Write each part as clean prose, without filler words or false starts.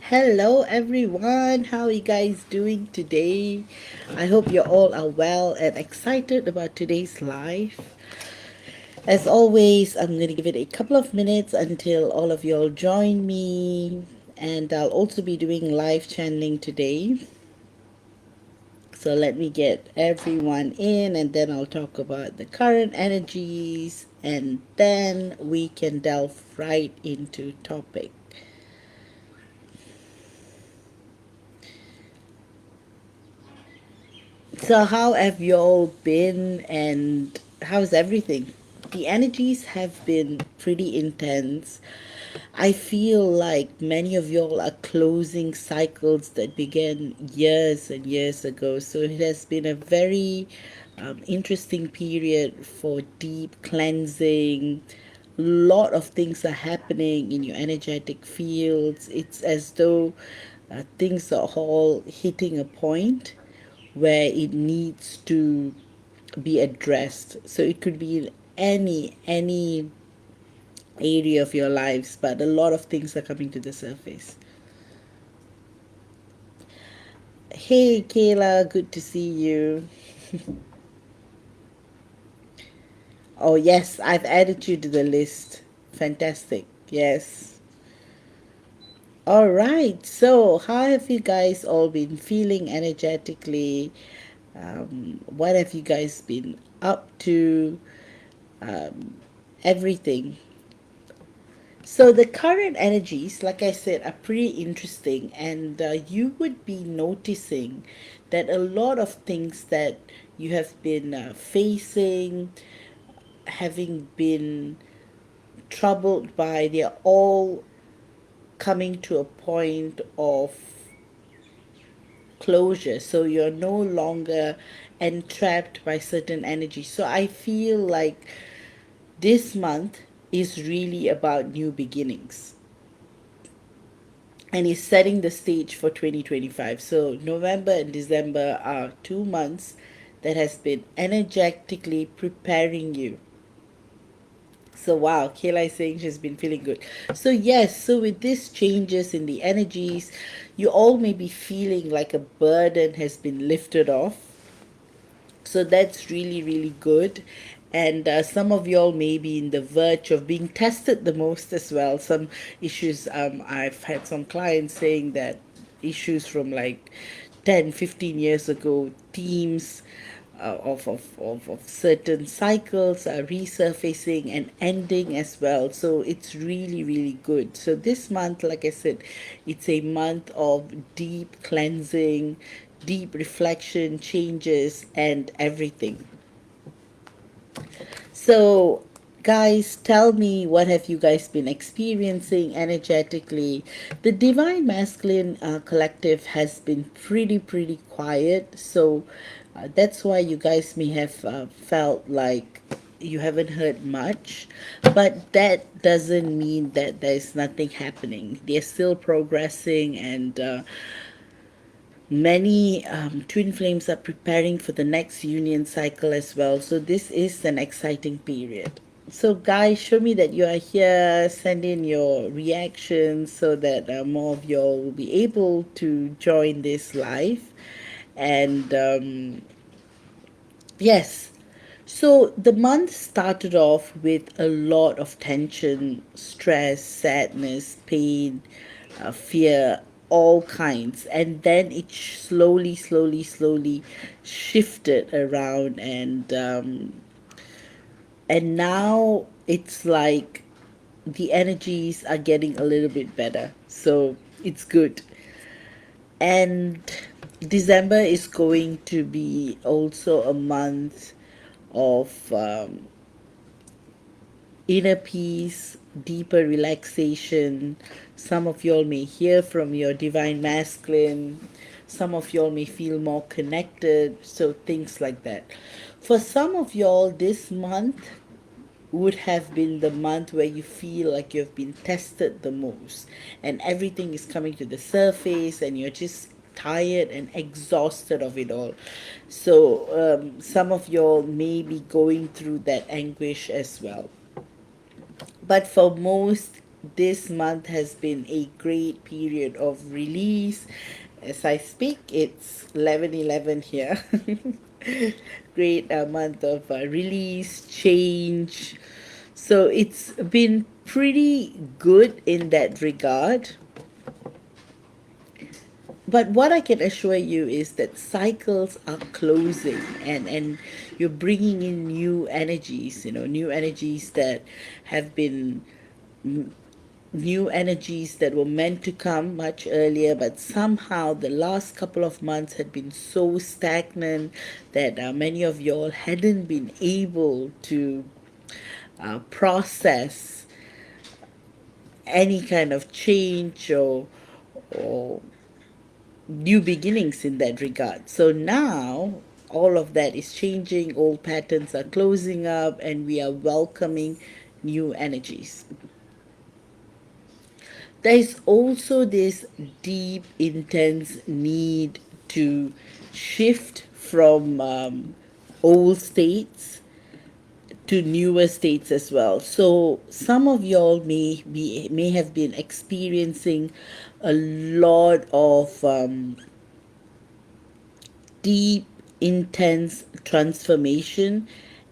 Hello everyone, how are you guys doing today? I hope you all are well and excited about today's live. As always, I'm going to give it a couple of minutes until all of you all join me, and I'll also be doing live channeling today. So let me get everyone in, and then I'll talk about the current energies, and then we can delve right into topic. So, how have you all been and how's everything? The energies have been pretty intense. I feel like many of y'all are closing cycles that began years and years ago. So, it has been a very interesting period for deep cleansing. Lot of things are happening in your energetic fields. It's as though things are all hitting a point where it needs to be addressed. So it could be in any area of your lives, but a lot of things are coming to the surface. Hey Kayla, good to see you. Oh yes, I've added you to the list. Fantastic. Yes. All right. So, how have you guys all been feeling energetically? What have you guys been up to? Everything. So the current energies, like I said, are pretty interesting, and you would be noticing that a lot of things that you have been facing, having been troubled by, they're all coming to a point of closure. So you're no longer entrapped by certain energies. So I feel like this month is really about new beginnings, and is setting the stage for 2025. So November and December are 2 months that has been energetically preparing you. So wow, Kayla is saying she's been feeling good. So yes, so with these changes in the energies, you all may be feeling like a burden has been lifted off. So that's really, really good. And some of y'all may be in the verge of being tested the most as well. Some issues, I've had some clients saying that issues from like 10, 15 years ago, themes of certain cycles are resurfacing and ending as well. So it's really, really good. So this month, like I said, it's a month of deep cleansing, deep reflection, changes, and everything. So, guys, tell me, what have you guys been experiencing energetically? The Divine Masculine Collective has been pretty quiet. So, that's why you guys may have felt like you haven't heard much, but that doesn't mean that there's nothing happening. They're still progressing, and many twin flames are preparing for the next union cycle as well. So this is an exciting period. So guys, show me that you are here. Send in your reactions so that more of you all will be able to join this live. And yes, so the month started off with a lot of tension, stress, sadness, pain, fear, all kinds. And then it slowly shifted around, and now it's like the energies are getting a little bit better. So it's good. And December is going to be also a month of inner peace, deeper relaxation. Some of y'all may hear from your divine masculine. Some of y'all may feel more connected. So things like that. For some of y'all, this month would have been the month where you feel like you've been tested the most, and everything is coming to the surface, and you're just tired and exhausted of it all. So some of y'all may be going through that anguish as well. But for most, this month has been a great period of release. As I speak, it's 11:11 here. Great month of release, change. So it's been pretty good in that regard. But what I can assure you is that cycles are closing, and you're bringing in new energies, new energies that have been new energies that were meant to come much earlier, but somehow the last couple of months had been so stagnant that many of y'all hadn't been able to process any kind of change or new beginnings in that regard. So now all of that is changing, old patterns are closing up, and we are welcoming new energies. There is also this deep, intense need to shift from old states to newer states as well. So some of y'all may have been experiencing a lot of deep, intense transformation,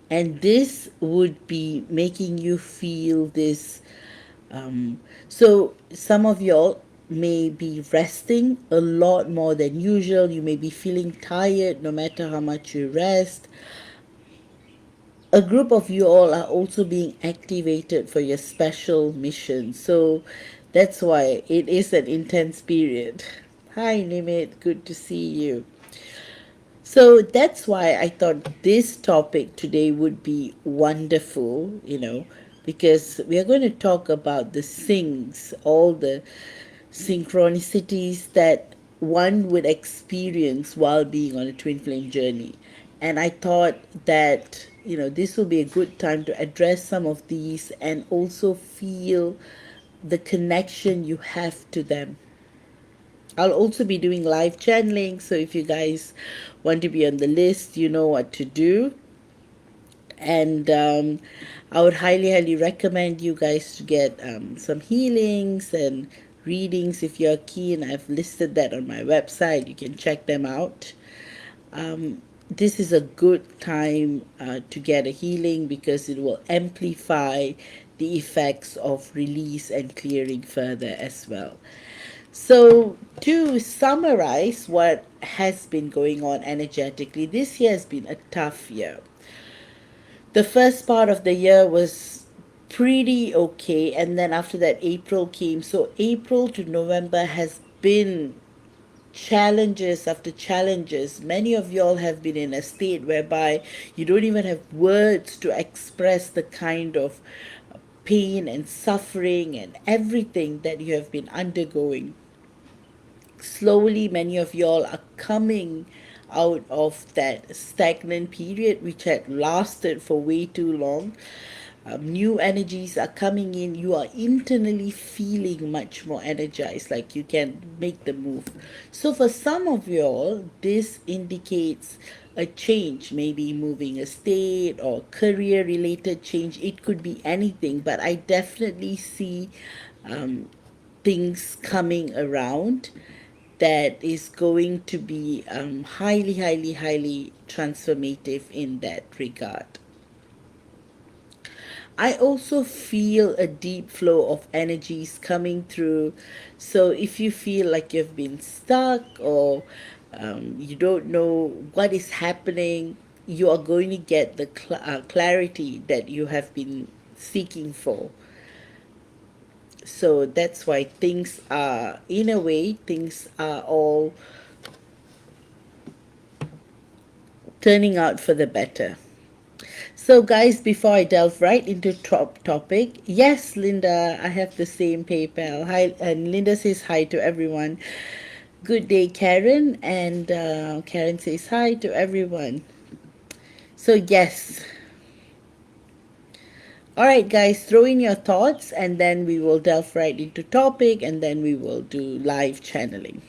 and this would be making you feel this. So some of y'all may be resting a lot more than usual. You may be feeling tired no matter how much you rest. A group of you all are also being activated for your special mission. So that's why it is an intense period. Hi, Nimit. Good to see you. So that's why I thought this topic today would be wonderful, because we are going to talk about the things, all the synchronicities that one would experience while being on a twin flame journey. And I thought that, this will be a good time to address some of these and also feel the connection you have to them. I'll also be doing live channeling, so if you guys want to be on the list, you know what to do. And I would highly, highly recommend you guys to get some healings and readings if you're keen. I've listed that on my website. You can check them out. This is a good time to get a healing because it will amplify the effects of release and clearing further as well. So, to summarize what has been going on energetically, this year has been a tough year. The first part of the year was pretty okay, and then after that, April came. So, April to November has been challenges after challenges. Many of y'all have been in a state whereby you don't even have words to express the kind of pain and suffering and everything that you have been undergoing. Slowly many of y'all are coming out of that stagnant period which had lasted for way too long. New energies are coming in. You are internally feeling much more energized, like you can make the move. So for some of y'all, this indicates a change, maybe moving a state or career related change. It could be anything, but I definitely see things coming around that is going to be highly, highly, highly transformative in that regard. I also feel a deep flow of energies coming through. So if you feel like you've been stuck or you don't know what is happening, you are going to get the clarity that you have been seeking for. So that's why things are, in a way, things are all turning out for the better. So, guys, before I delve right into top topic, yes, Linda, I have the same PayPal. Hi, and Linda says hi to everyone. Good day, Karen, and Karen says hi to everyone. So, yes. All right, guys, throw in your thoughts, and then we will delve right into topic, and then we will do live channeling.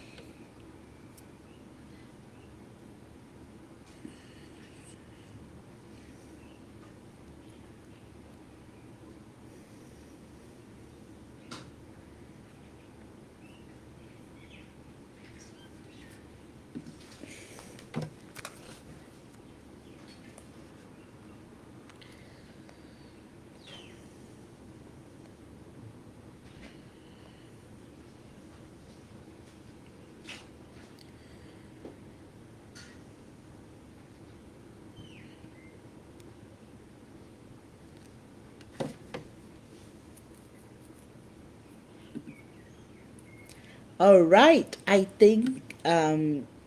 All right, I think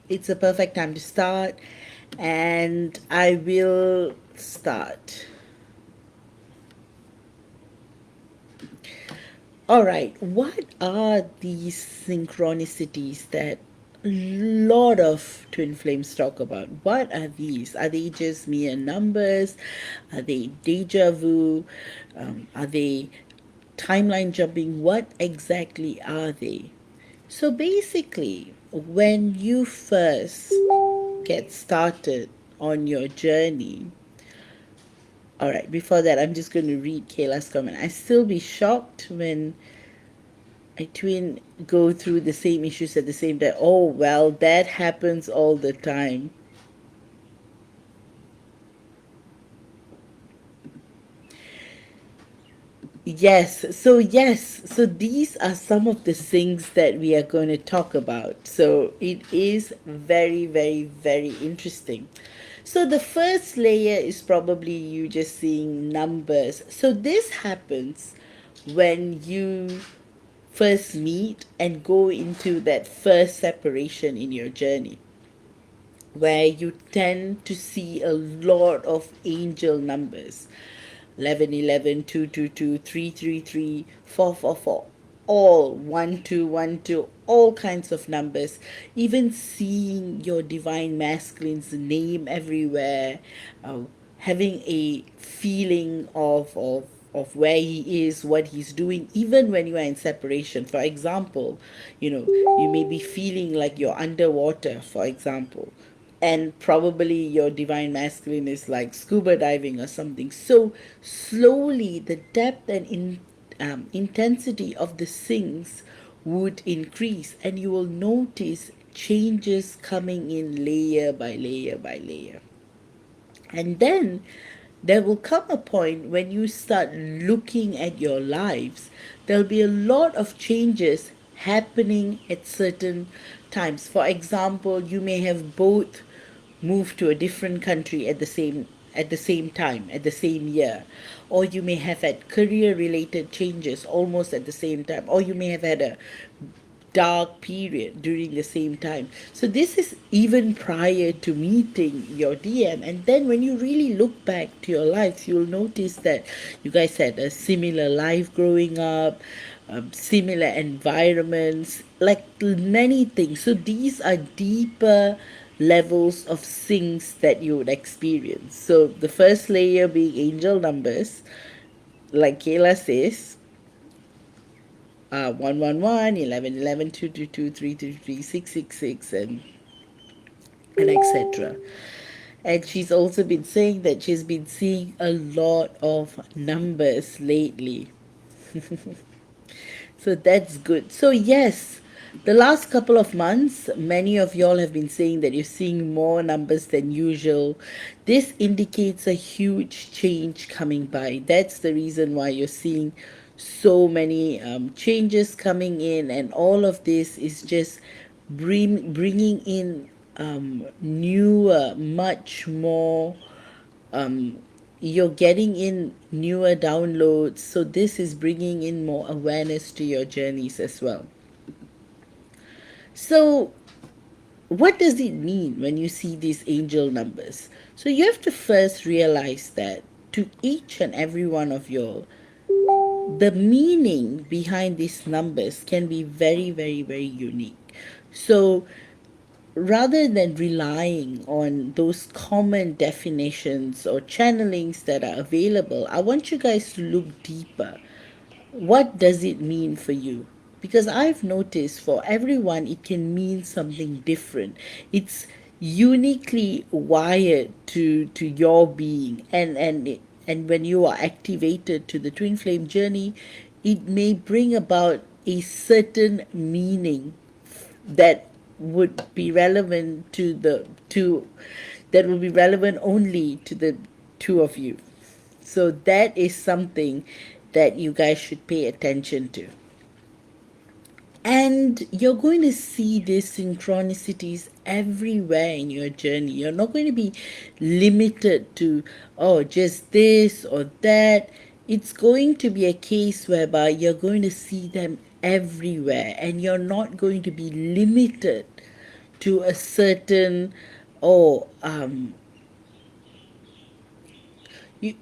it's a perfect time to start, and I will start. All right, what are these synchronicities that a lot of twin flames talk about? What are these? Are they just mere numbers? Are they deja vu? Are they timeline jumping? What exactly are they? So basically, when you first get started on your journey, all right, before that, I'm just going to read Kayla's comment. I still be shocked when a twin go through the same issues at the same time. Oh, well, that happens all the time. Yes, so these are some of the things that we are going to talk about. So it is very, very, very interesting. So the first layer is probably you just seeing numbers. So this happens when you first meet and go into that first separation in your journey, where you tend to see a lot of angel numbers: 11, 11, 2, 2, 2, 3, 3, 3, 4, 4, 4, all 1, 2, 1, 2, all kinds of numbers. Even seeing your divine masculine's name everywhere, uh, having a feeling of where he is, what he's doing, even when you are in separation. For example, you may be feeling like you're underwater, for example, and probably your divine masculine is like scuba diving or something. So slowly the depth and intensity of the things would increase, and you will notice changes coming in layer by layer by layer. And then there will come a point when you start looking at your lives, there'll be a lot of changes happening at certain times. For example, you may have both moved to a different country at the same time, at the same year, or you may have had career related changes almost at the same time, or you may have had a dark period during the same time. So this is even prior to meeting your DM. And then when you really look back to your lives, you'll notice that you guys had a similar life growing up, similar environments, like many things. So these are deeper levels of things that you would experience. So the first layer being angel numbers, like Kayla says, 111, 11, 11, 2, 2, 2, 3, 3, 3, 6, 6, 6, and etc. And she's also been saying that she's been seeing a lot of numbers lately. So that's good. So, yes, the last couple of months, many of y'all have been saying that you're seeing more numbers than usual. This indicates a huge change coming by. That's the reason why you're seeing so many changes coming in, and all of this is just bringing in newer, much more, um, you're getting in newer downloads. So this is bringing in more awareness to your journeys as well. So what does it mean when you see these angel numbers? So you have to first realize that to each and every one of you, the meaning behind these numbers can be very, very, very unique. So rather than relying on those common definitions or channelings that are available, I want you guys to look deeper. What does it mean for you? Because I've noticed for everyone it can mean something different. It's uniquely wired to your being, and when you are activated to the twin flame journey, it may bring about a certain meaning that would be relevant to the two, that will be relevant only to the two of you. So that is something that you guys should pay attention to. And you're going to see these synchronicities everywhere in your journey. You're not going to be limited to, oh, just this or that. It's going to be a case whereby you're going to see them everywhere, and you're not going to be limited to a certain, or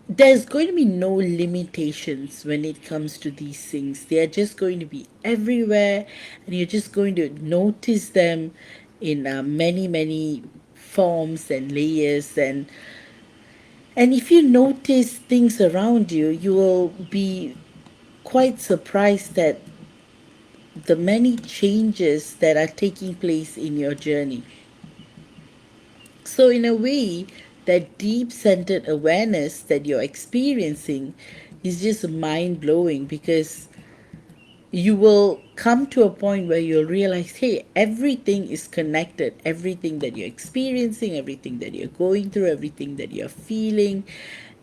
there's going to be no limitations when it comes to these things. They are just going to be everywhere, and you're just going to notice them in many, many forms and layers. And if you notice things around you, you will be quite surprised at the many changes that are taking place in your journey. So, in a way, that deep centered awareness that you're experiencing is just mind blowing, because you will come to a point where you'll realize, hey, everything is connected. Everything that you're experiencing, everything that you're going through, everything that you're feeling,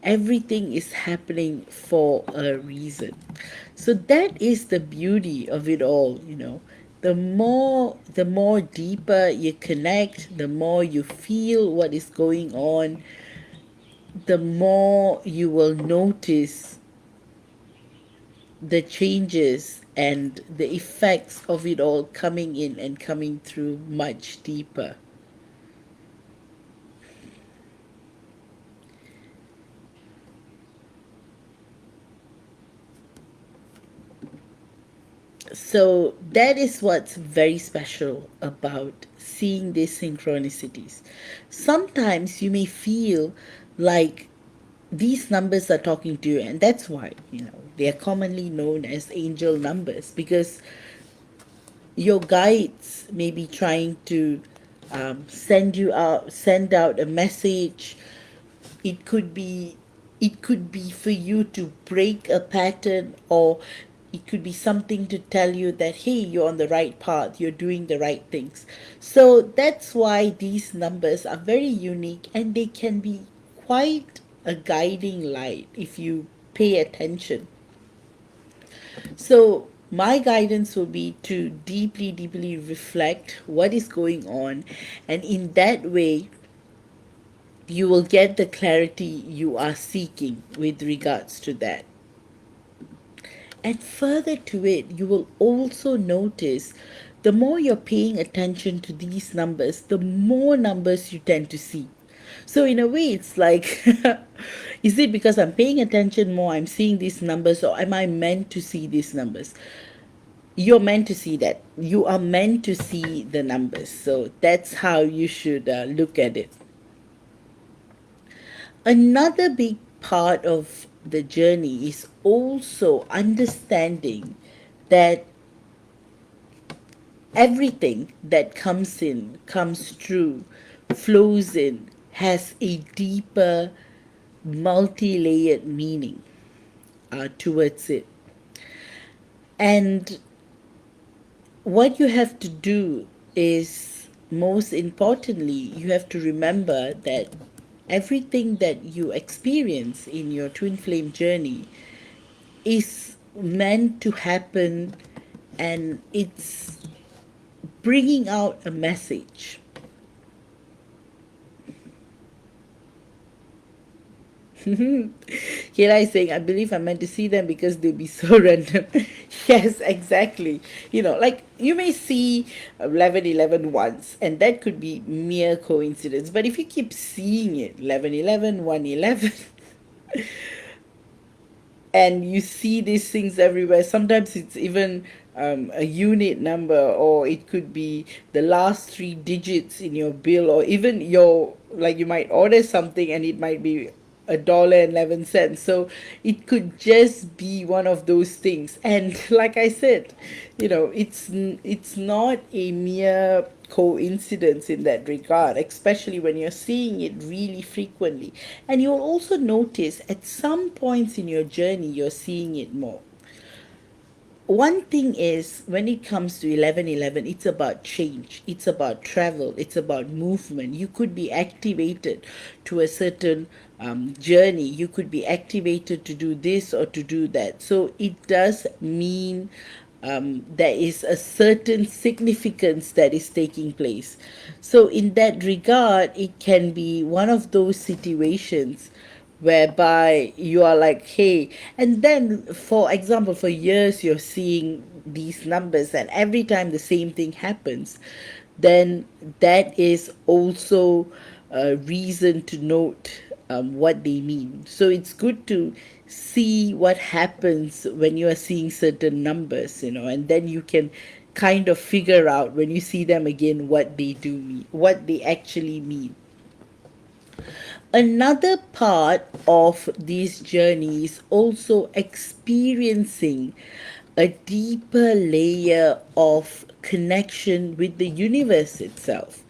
everything is happening for a reason. So that is the beauty of it all, you know. The more deeper you connect, the more you feel what is going on, the more you will notice the changes and the effects of it all coming in and coming through much deeper. So that is what's very special about seeing these synchronicities. Sometimes you may feel like these numbers are talking to you, and that's why, you know, they are commonly known as angel numbers, because your guides may be trying to send out a message. It could be it could be for you to break a pattern, or it could be something to tell you that, hey, you're on the right path, you're doing the right things. So that's why these numbers are very unique, and they can be quite a guiding light if you pay attention. So my guidance will be to deeply, deeply reflect what is going on, and in that way, you will get the clarity you are seeking with regards to that. And further to it, you will also notice the more you're paying attention to these numbers, the more numbers you tend to see. So, in a way, it's like, is it because I'm paying attention more, I'm seeing these numbers, or am I meant to see these numbers? You're meant to see that. You are meant to see the numbers. So, that's how you should look at it. Another big part of the journey is also understanding that everything that comes in, comes through, flows in, has a deeper, multi layered meaning towards it. And what you have to do is, most importantly, you have to remember that everything that you experience in your twin flame journey is meant to happen, and it's bringing out a message. Kira is saying, I believe I'm meant to see them because they'll be so random. Yes, exactly. You know, like you may see 1111 once, and that could be mere coincidence. But if you keep seeing it, 1111, 111, and you see these things everywhere. Sometimes it's even a unit number, or it could be the last three digits in your bill, or even your, like, you might order something and it might be $1.11. So it could just be one of those things. And like I said, you know, it's not a mere coincidence in that regard, especially when you're seeing it really frequently. And you'll also notice at some points in your journey, you're seeing it more. One thing is, when it comes to 1111, it's about change, it's about travel, it's about movement. You could be activated to a certain journey, you could be activated to do this or to do that. So it does mean there is a certain significance that is taking place. So, in that regard, it can be one of those situations whereby you are like, hey, and then for example, for years you're seeing these numbers, and every time the same thing happens, then that is also a reason to note what they mean. So it's good to see what happens when you are seeing certain numbers, and then you can kind of figure out when you see them again what they do mean, what they actually mean. Another part of this journey is also experiencing a deeper layer of connection with the universe itself.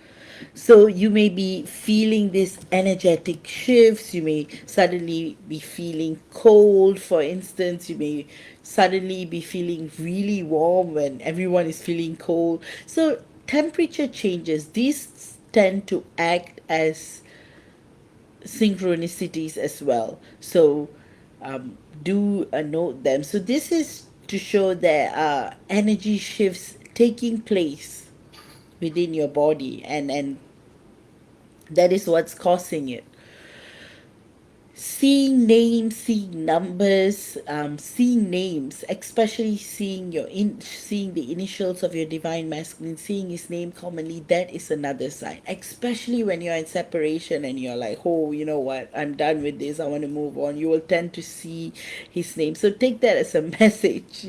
So you may be feeling these energetic shifts. You may suddenly be feeling cold, for instance. You may suddenly be feeling really warm when everyone is feeling cold. So temperature changes, these tend to act as synchronicities as well. So do note them. So this is to show there are energy shifts taking place within your body, and that is what's causing it. Seeing names, seeing numbers, seeing names, especially seeing the initials of your divine masculine, seeing his name commonly, that is another sign. Especially when you're in separation and you're like, oh, you know what, I'm done with this, I want to move on. You will tend to see his name. So take that as a message,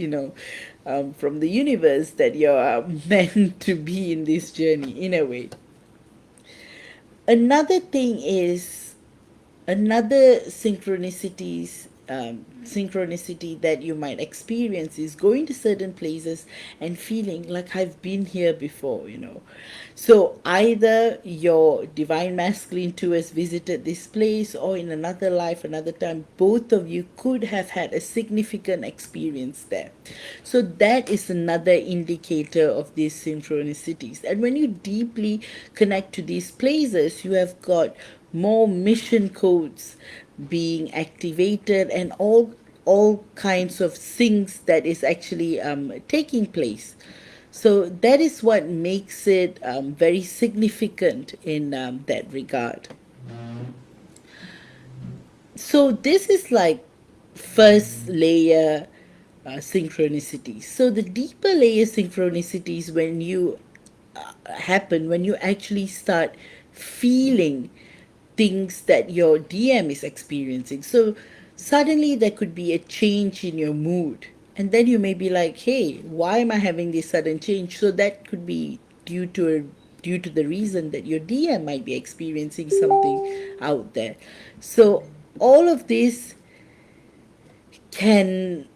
from the universe that you're meant to be in this journey in a way. Another thing is another synchronicity that you might experience is going to certain places and feeling like I've been here before. So either your divine masculine too has visited this place, or in another life, another time, both of you could have had a significant experience there. So that is another indicator of these synchronicities. And when you deeply connect to these places, you have got more mission codes being activated, and all kinds of things that is actually taking place. So that is what makes it very significant in that regard. So this is like first layer synchronicities. So the deeper layer synchronicities happen when you actually start feeling things that your DM is experiencing. So suddenly there could be a change in your mood. And then you may be like, hey, why am I having this sudden change? So that could be due to the reason that your DM might be experiencing something out there. So all of this can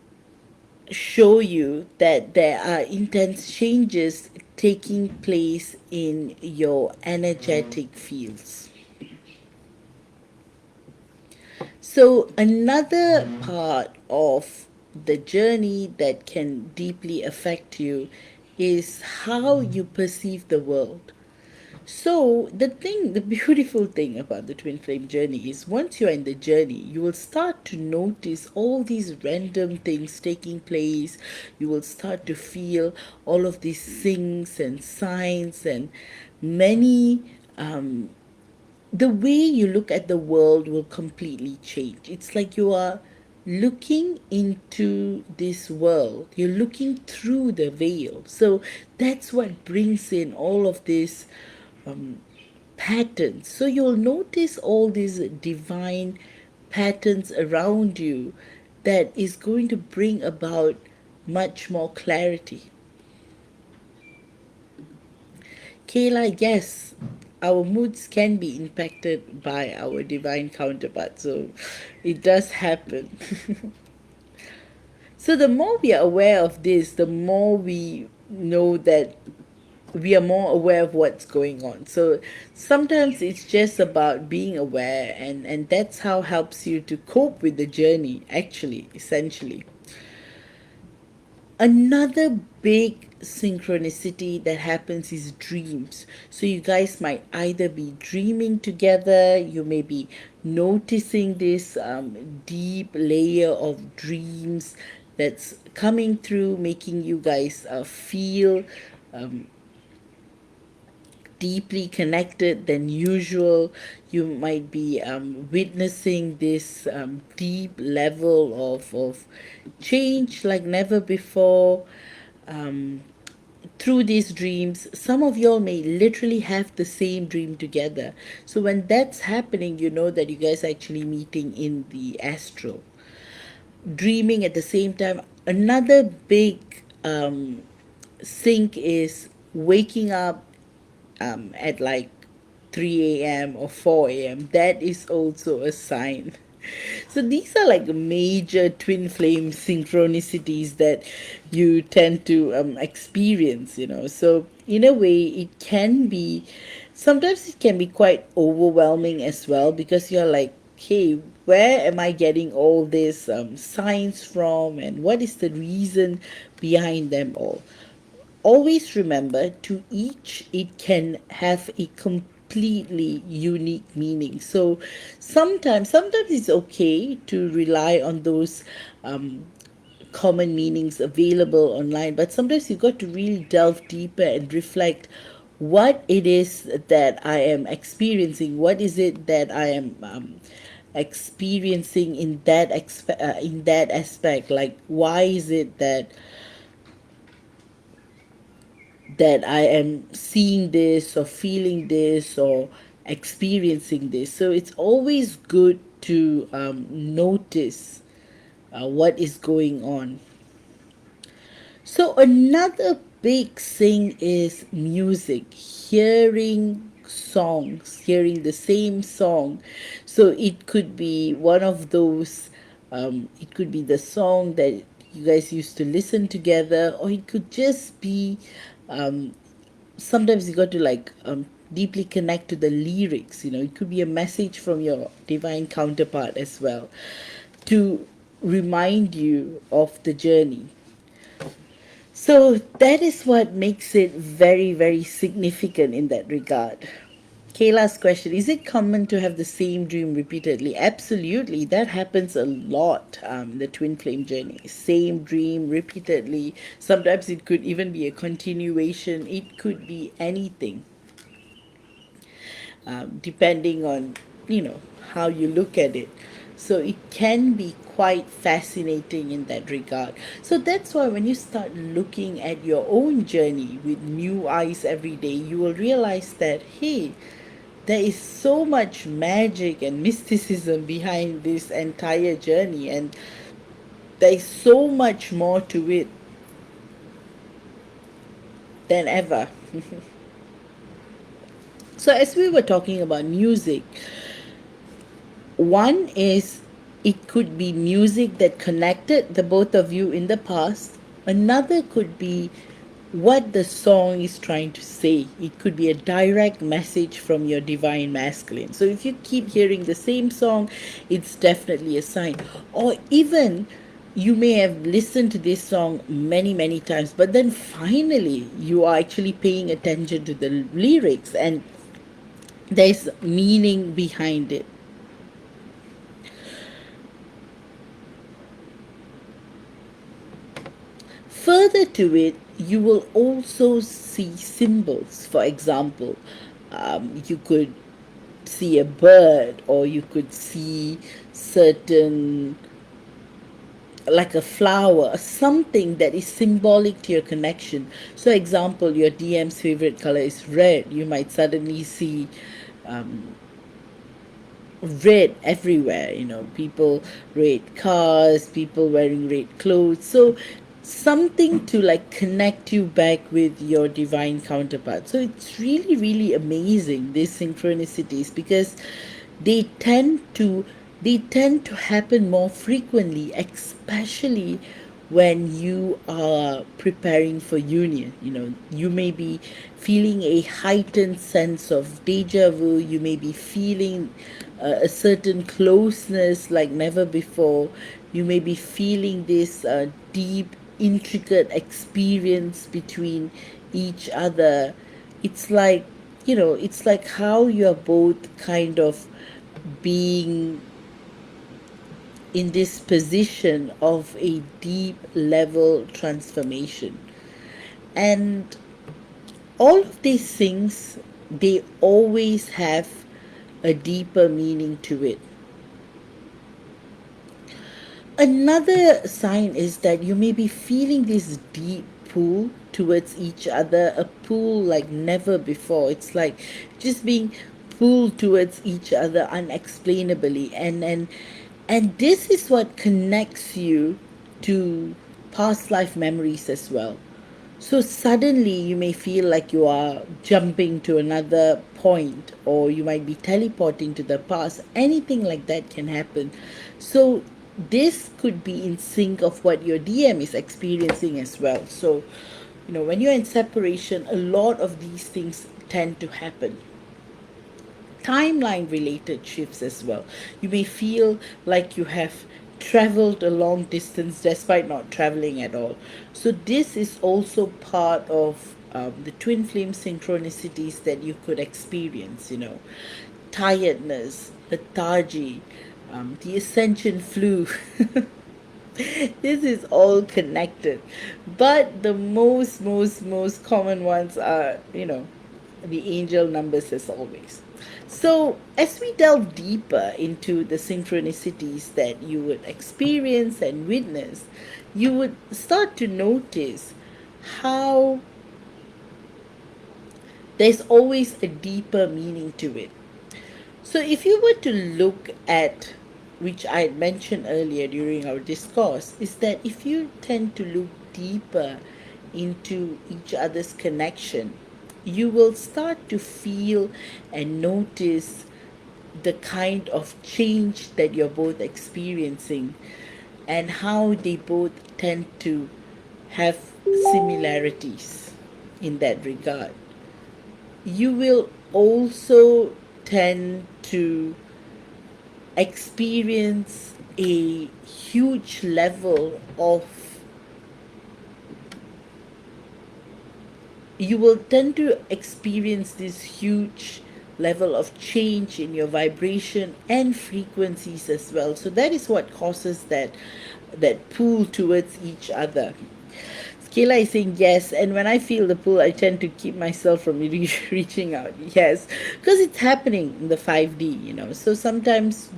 show you that there are intense changes taking place in your energetic fields. So, another part of the journey that can deeply affect you is how you perceive the world. So, the beautiful thing about the twin flame journey is once you're in the journey, you will start to notice all these random things taking place. You will start to feel all of these things and signs, and many the way you look at the world will completely change. It's like you are looking into this world, you're looking through the veil. So that's what brings in all of this patterns. So you'll notice all these divine patterns around you that is going to bring about much more clarity. Kayla, yes, our moods can be impacted by our divine counterpart. So it does happen. So the more we are aware of this, the more we know that we are more aware of what's going on. So sometimes it's just about being aware, and that's how helps you to cope with the journey, actually, essentially. Another big synchronicity that happens is dreams. So you guys might either be dreaming together, you may be noticing this deep layer of dreams that's coming through, making you guys feel deeply connected than usual. You might be witnessing this deep level of change like never before. Um, Through these dreams, some of y'all may literally have the same dream together. So when that's happening, you know that you guys are actually meeting in the astral, dreaming at the same time. Another big sync is waking up at like 3 a.m. or 4 a.m. That is also a sign. So these are like major twin flame synchronicities that you tend to experience, you know. So in a way, it can be, sometimes it can be quite overwhelming as well, because you're like, hey, where am I getting all these signs from, and what is the reason behind them all? Always remember, to each it can have a completely unique meaning. So sometimes it's okay to rely on those common meanings available online, but sometimes you got to really delve deeper and reflect what it is that I am experiencing, what is it that I am experiencing in that aspect. Like, why is it that I am seeing this or feeling this or experiencing this. So it's always good to notice what is going on. So another big thing is music, hearing songs, hearing the same song. So it could be one of those, it could be the song that you guys used to listen together, or it could just be, sometimes you got to like deeply connect to the lyrics. You know, it could be a message from your divine counterpart as well, to remind you of the journey. So that is what makes it very, very significant in that regard. Kayla's question: is it common to have the same dream repeatedly? Absolutely, that happens a lot. The twin flame journey, same dream repeatedly. Sometimes it could even be a continuation, it could be anything, depending on, you know, how you look at it. So it can be quite fascinating in that regard. So that's why when you start looking at your own journey with new eyes every day, you will realize that, hey, there is so much magic and mysticism behind this entire journey, and there is so much more to it than ever. So as we were talking about music, one is, it could be music that connected the both of you in the past. Another could be what the song is trying to say. It could be a direct message from your divine masculine. So if you keep hearing the same song, it's definitely a sign. Or even you may have listened to this song many, many times, but then finally you are actually paying attention to the lyrics, and there's meaning behind it. Further to it, you will also see symbols. For example, you could see a bird, or you could see certain, like a flower, something that is symbolic to your connection. So example, your DM's favorite color is red. You might suddenly see red everywhere, you know, people, red cars, people wearing red clothes. So something to like connect you back with your divine counterpart. So it's really, really amazing, these synchronicities, because they tend to they tend to happen more frequently, especially when you are preparing for union. You know, you may be feeling a heightened sense of deja vu, you may be feeling a certain closeness like never before, you may be feeling this deep, intricate experience between each other. It's like, you know, it's like how you're both kind of being in this position of a deep level transformation. And all of these things they always have a deeper meaning to it. Another sign is that you may be feeling this deep pull towards each other, a pull like never before. It's like just being pulled towards each other unexplainably, and this is what connects you to past life memories as well. So suddenly you may feel like you are jumping to another point, or you might be teleporting to the past. Anything like that can happen. So this could be in sync of what your DM is experiencing as well. So, when you're in separation, a lot of these things tend to happen. Timeline related shifts as well. You may feel like you have traveled a long distance despite not traveling at all. So, this is also part of the twin flame synchronicities that you could experience, tiredness, lethargy, the ascension flu. This is all connected, but the most common ones are, the angel numbers as always. So as we delve deeper into the synchronicities that you would experience and witness, you would start to notice how there's always a deeper meaning to it. So, if you were to look at, which I had mentioned earlier during our discourse, is that if you tend to look deeper into each other's connection, you will start to feel and notice the kind of change that you're both experiencing and how they both tend to have similarities in that regard. You will also tend to experience a huge level of you will tend to experience this huge level of change in your vibration and frequencies as well. So that is what causes that pull towards each other. Kayla is saying yes, and when I feel the pull, I tend to keep myself from reaching out. Yes, because it's happening in the 5D, So sometimes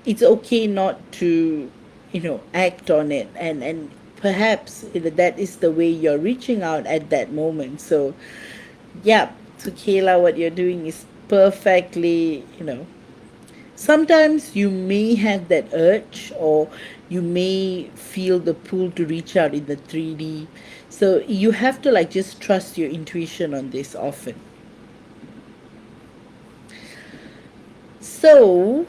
it's okay not to, act on it, and perhaps that is the way you're reaching out at that moment. So, yeah, so Kayla, what you're doing is perfectly, sometimes you may have that urge, or you may feel the pull to reach out in the 3D. So you have to just trust your intuition on this often. So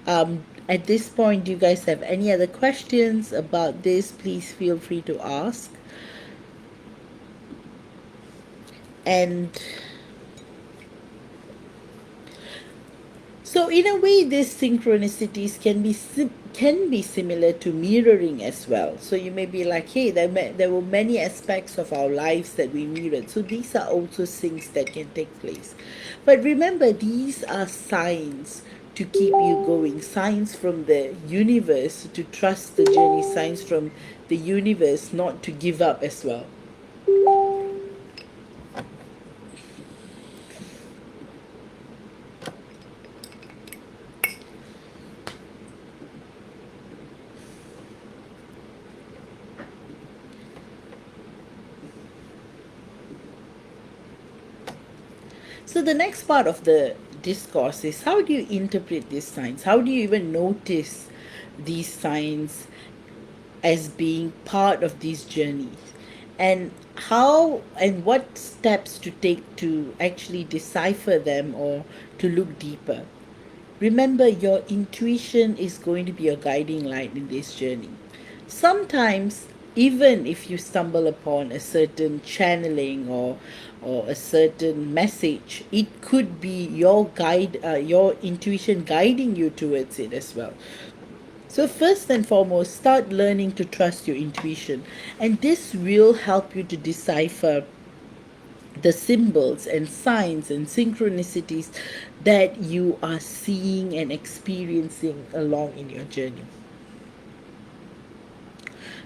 at this point, do you guys have any other questions about this? Please feel free to ask. And so, in a way, these synchronicities can be similar to mirroring as well. So you may be like, hey, there were many aspects of our lives that we mirrored. So these are also things that can take place. But remember, these are signs to keep you going. Signs from the universe to trust the journey. Signs from the universe not to give up as well. So the next part of the discourse is, how do you interpret these signs? How do you even notice these signs as being part of these journeys? And how and what steps to take to actually decipher them or to look deeper? Remember, your intuition is going to be your guiding light in this journey. Sometimes, even if you stumble upon a certain channeling or a certain message, it could be your intuition guiding you towards it as well. So first and foremost, start learning to trust your intuition, and this will help you to decipher the symbols and signs and synchronicities that you are seeing and experiencing along in your journey.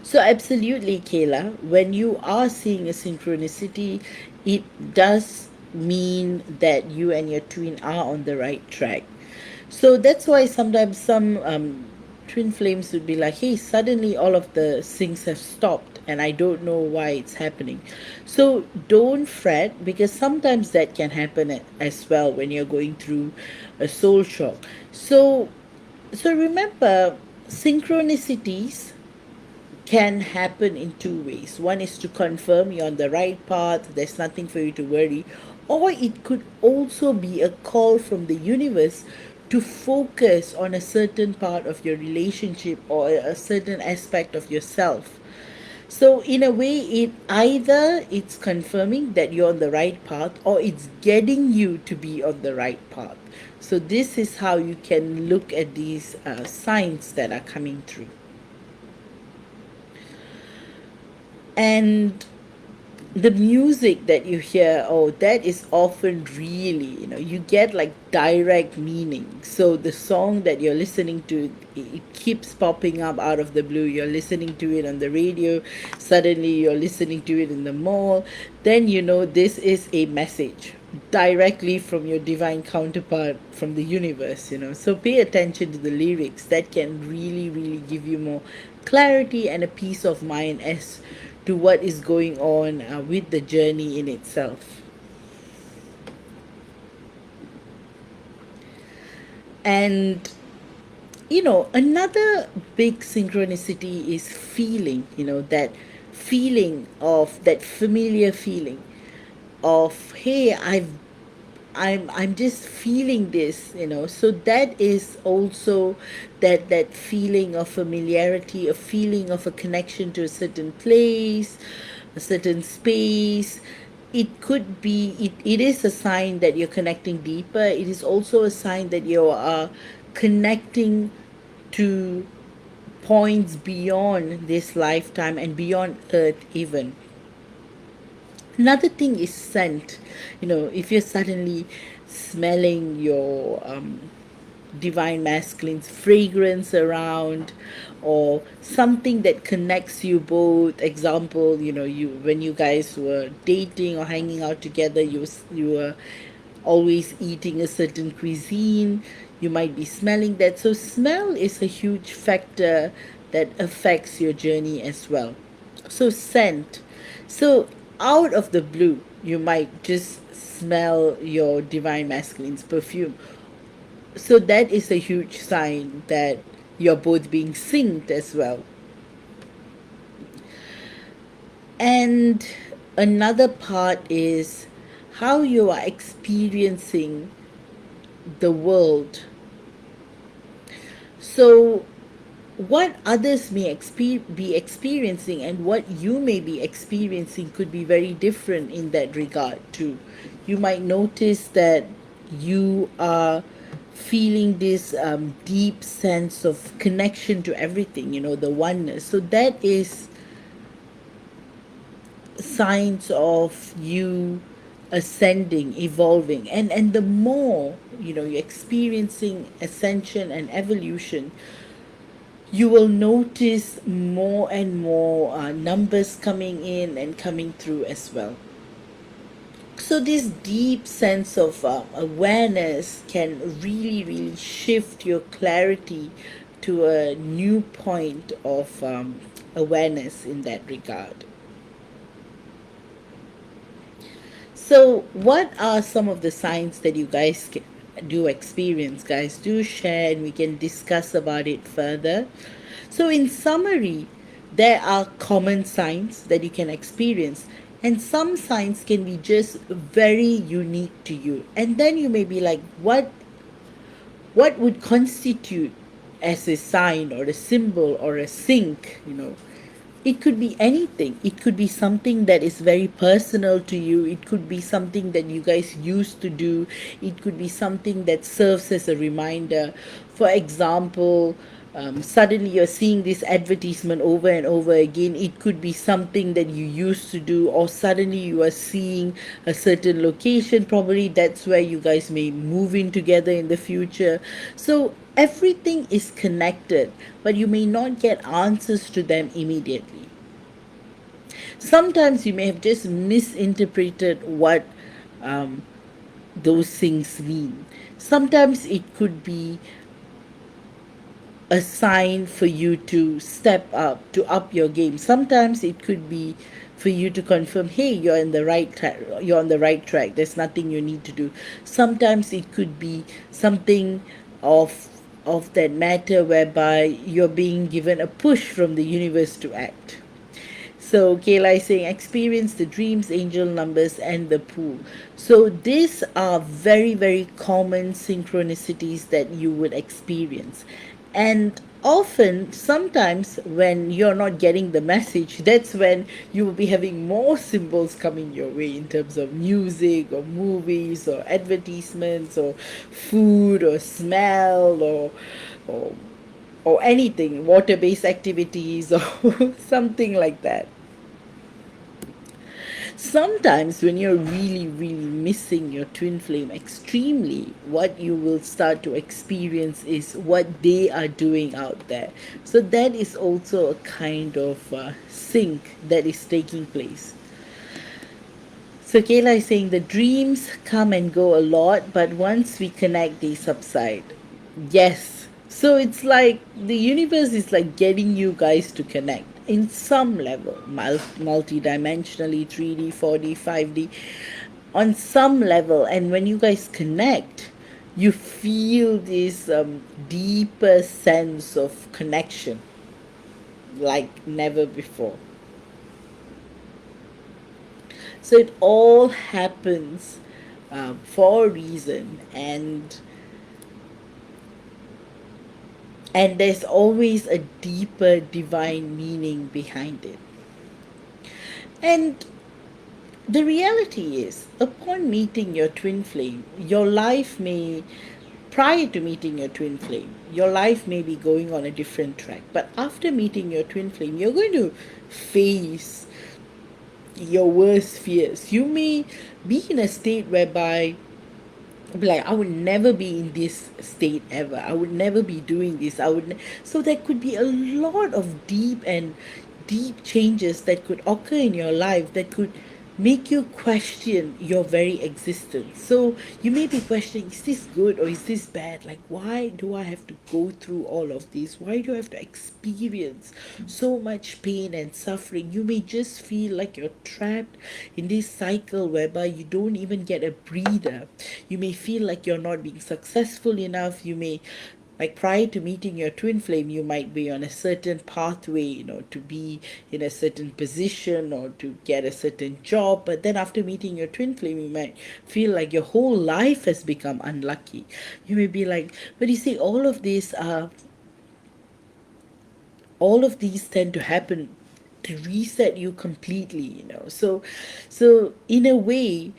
So, absolutely, Kayla, when you are seeing a synchronicity, it does mean that you and your twin are on the right track. So that's why sometimes some twin flames would be like, hey, suddenly all of the things have stopped and I don't know why it's happening. So don't fret, because sometimes that can happen as well when you're going through a soul shock. So remember, synchronicities can happen in two ways. One is to confirm you're on the right path, there's nothing for you to worry, or it could also be a call from the universe to focus on a certain part of your relationship or a certain aspect of yourself. So in a way, it either it's confirming that you're on the right path, or it's getting you to be on the right path. So this is how you can look at these signs that are coming through. And the music that you hear, oh, that is often really, you get like direct meaning. So the song that you're listening to, it keeps popping up out of the blue. You're listening to it on the radio, suddenly you're listening to it in the mall. Then this is a message directly from your divine counterpart from the universe. So pay attention to the lyrics. That can really, really give you more clarity and a peace of mind as to what is going on with the journey in itself. And another big synchronicity is feeling, that feeling of that familiar feeling of, hey, I'm just feeling this. So that is also that feeling of familiarity, a feeling of a connection to a certain place, a certain space. It could be, it is a sign that you're connecting deeper. It is also a sign that you are connecting to points beyond this lifetime and beyond earth even. Another thing is scent. If you're suddenly smelling your divine masculine's fragrance around, or something that connects you both. Example, you when you guys were dating or hanging out together, you were always eating a certain cuisine, you might be smelling that. So smell is a huge factor that affects your journey as well. So scent. So out of the blue, you might just smell your divine masculine's perfume. So that is a huge sign that you're both being synced as well. And another part is how you are experiencing the world. So what others may be experiencing and what you may be experiencing could be very different in that regard too. You might notice that you are feeling this deep sense of connection to everything, the oneness. So that is signs of you ascending, evolving. And the more you're experiencing ascension and evolution, you will notice more and more numbers coming in and coming through as well. So this deep sense of awareness can really, really shift your clarity to a new point of awareness in that regard. So what are some of the signs that you guys do experience? Guys, do share and we can discuss about it further. So in summary, there are common signs that you can experience, and some signs can be just very unique to you. And then you may be like, what would constitute as a sign or a symbol or a sync? It could be anything. It could be something that is very personal to you. It could be something that you guys used to do. It could be something that serves as a reminder. For example, suddenly you're seeing this advertisement over and over again. It could be something that you used to do, or suddenly you are seeing a certain location. Probably that's where you guys may move in together in the future. So everything is connected, but you may not get answers to them immediately. Sometimes you may have just misinterpreted what those things mean. Sometimes it could be a sign for you to step up, to up your game. Sometimes it could be for you to confirm, hey, you're in the right track, you're on the right track. There's nothing you need to do. Sometimes it could be something of that matter whereby you're being given a push from the universe to act. So Kayla is saying experience the dreams, angel numbers, and the pool. So these are very, very common synchronicities that you would experience. And often, sometimes when you're not getting the message, that's when you will be having more symbols coming your way in terms of music or movies or advertisements or food or smell or or anything, water based activities or something like that. Sometimes, when you're really, really missing your twin flame extremely, what you will start to experience is what they are doing out there. So, that is also a kind of sync that is taking place. So Kayla is saying the dreams come and go a lot, but once we connect, they subside. Yes. So it's like the universe is like getting you guys to connect in some level, multi-dimensionally, 3D, 4D, 5D, on some level. And when you guys connect, you feel this deeper sense of connection like never before. So it all happens for a reason, and there's always a deeper divine meaning behind it. And the reality is, upon meeting your twin flame, your life may, prior to meeting your twin flame, your life may be going on a different track. But after meeting your twin flame, you're going to face your worst fears. You may be in a state whereby like I would never be in this state ever. I would never be doing this. So there could be a lot of deep changes that could occur in your life that could make you question your very existence. So you may be questioning, is this good or is this bad? Like, why do I have to go through all of this? Why do I have to experience so much pain and suffering? You may just feel like you're trapped in this cycle whereby you don't even get a breather. You may feel like you're not being successful enough. You may, like prior to meeting your twin flame, you might be on a certain pathway, to be in a certain position or to get a certain job. But then after meeting your twin flame, you might feel like your whole life has become unlucky. You may be like, but you see, all of these tend to happen to reset you completely. So in a way,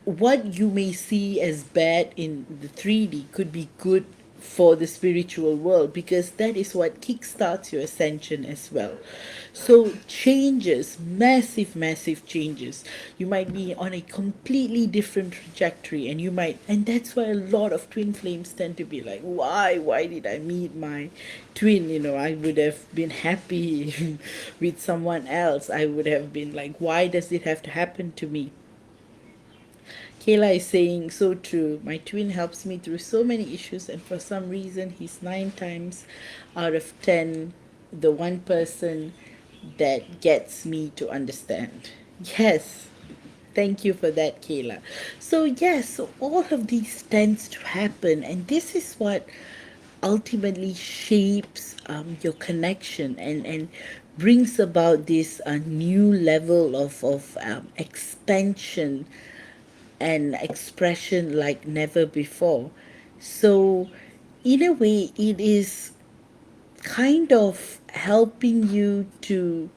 what you may see as bad in the 3D could be good for the spiritual world, because that is what kickstarts your ascension as well. So changes, massive changes. You might be on a completely different trajectory, and that's why a lot of twin flames tend to be like, why did I meet my twin? I would have been happy with someone else. I would have been like, why does it have to happen to me? Kayla is saying, so true. My twin helps me through so many issues, and for some reason, he's 9 times out of 10 the one person that gets me to understand. Yes. Thank you for that, Kayla. So, yes, so all of these tends to happen, and this is what ultimately shapes your connection and brings about this new level of expansion and expression like never before. So, in a way, it is kind of helping you to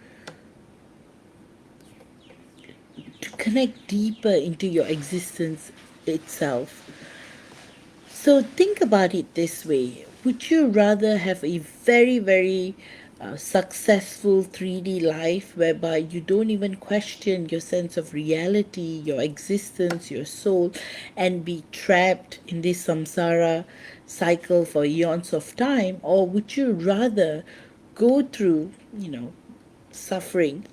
connect deeper into your existence itself. So think about it this way. Would you rather have a very, very successful 3D life whereby you don't even question your sense of reality, your existence, your soul, and be trapped in this samsara cycle for eons of time? Or would you rather go through, suffering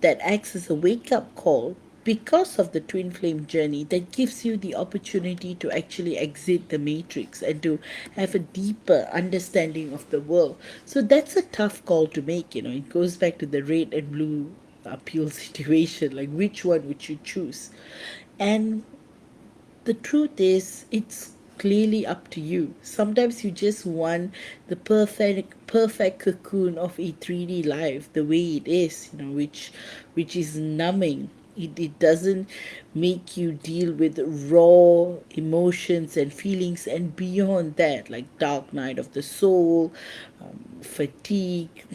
that acts as a wake up call because of the twin flame journey that gives you the opportunity to actually exit the matrix and to have a deeper understanding of the world. So that's a tough call to make. It goes back to the red and blue pill situation, like which one would you choose? And the truth is, it's clearly up to you. Sometimes you just want the perfect cocoon of a 3D life the way it is, which is numbing. It doesn't make you deal with raw emotions and feelings, and beyond that, like dark night of the soul, fatigue,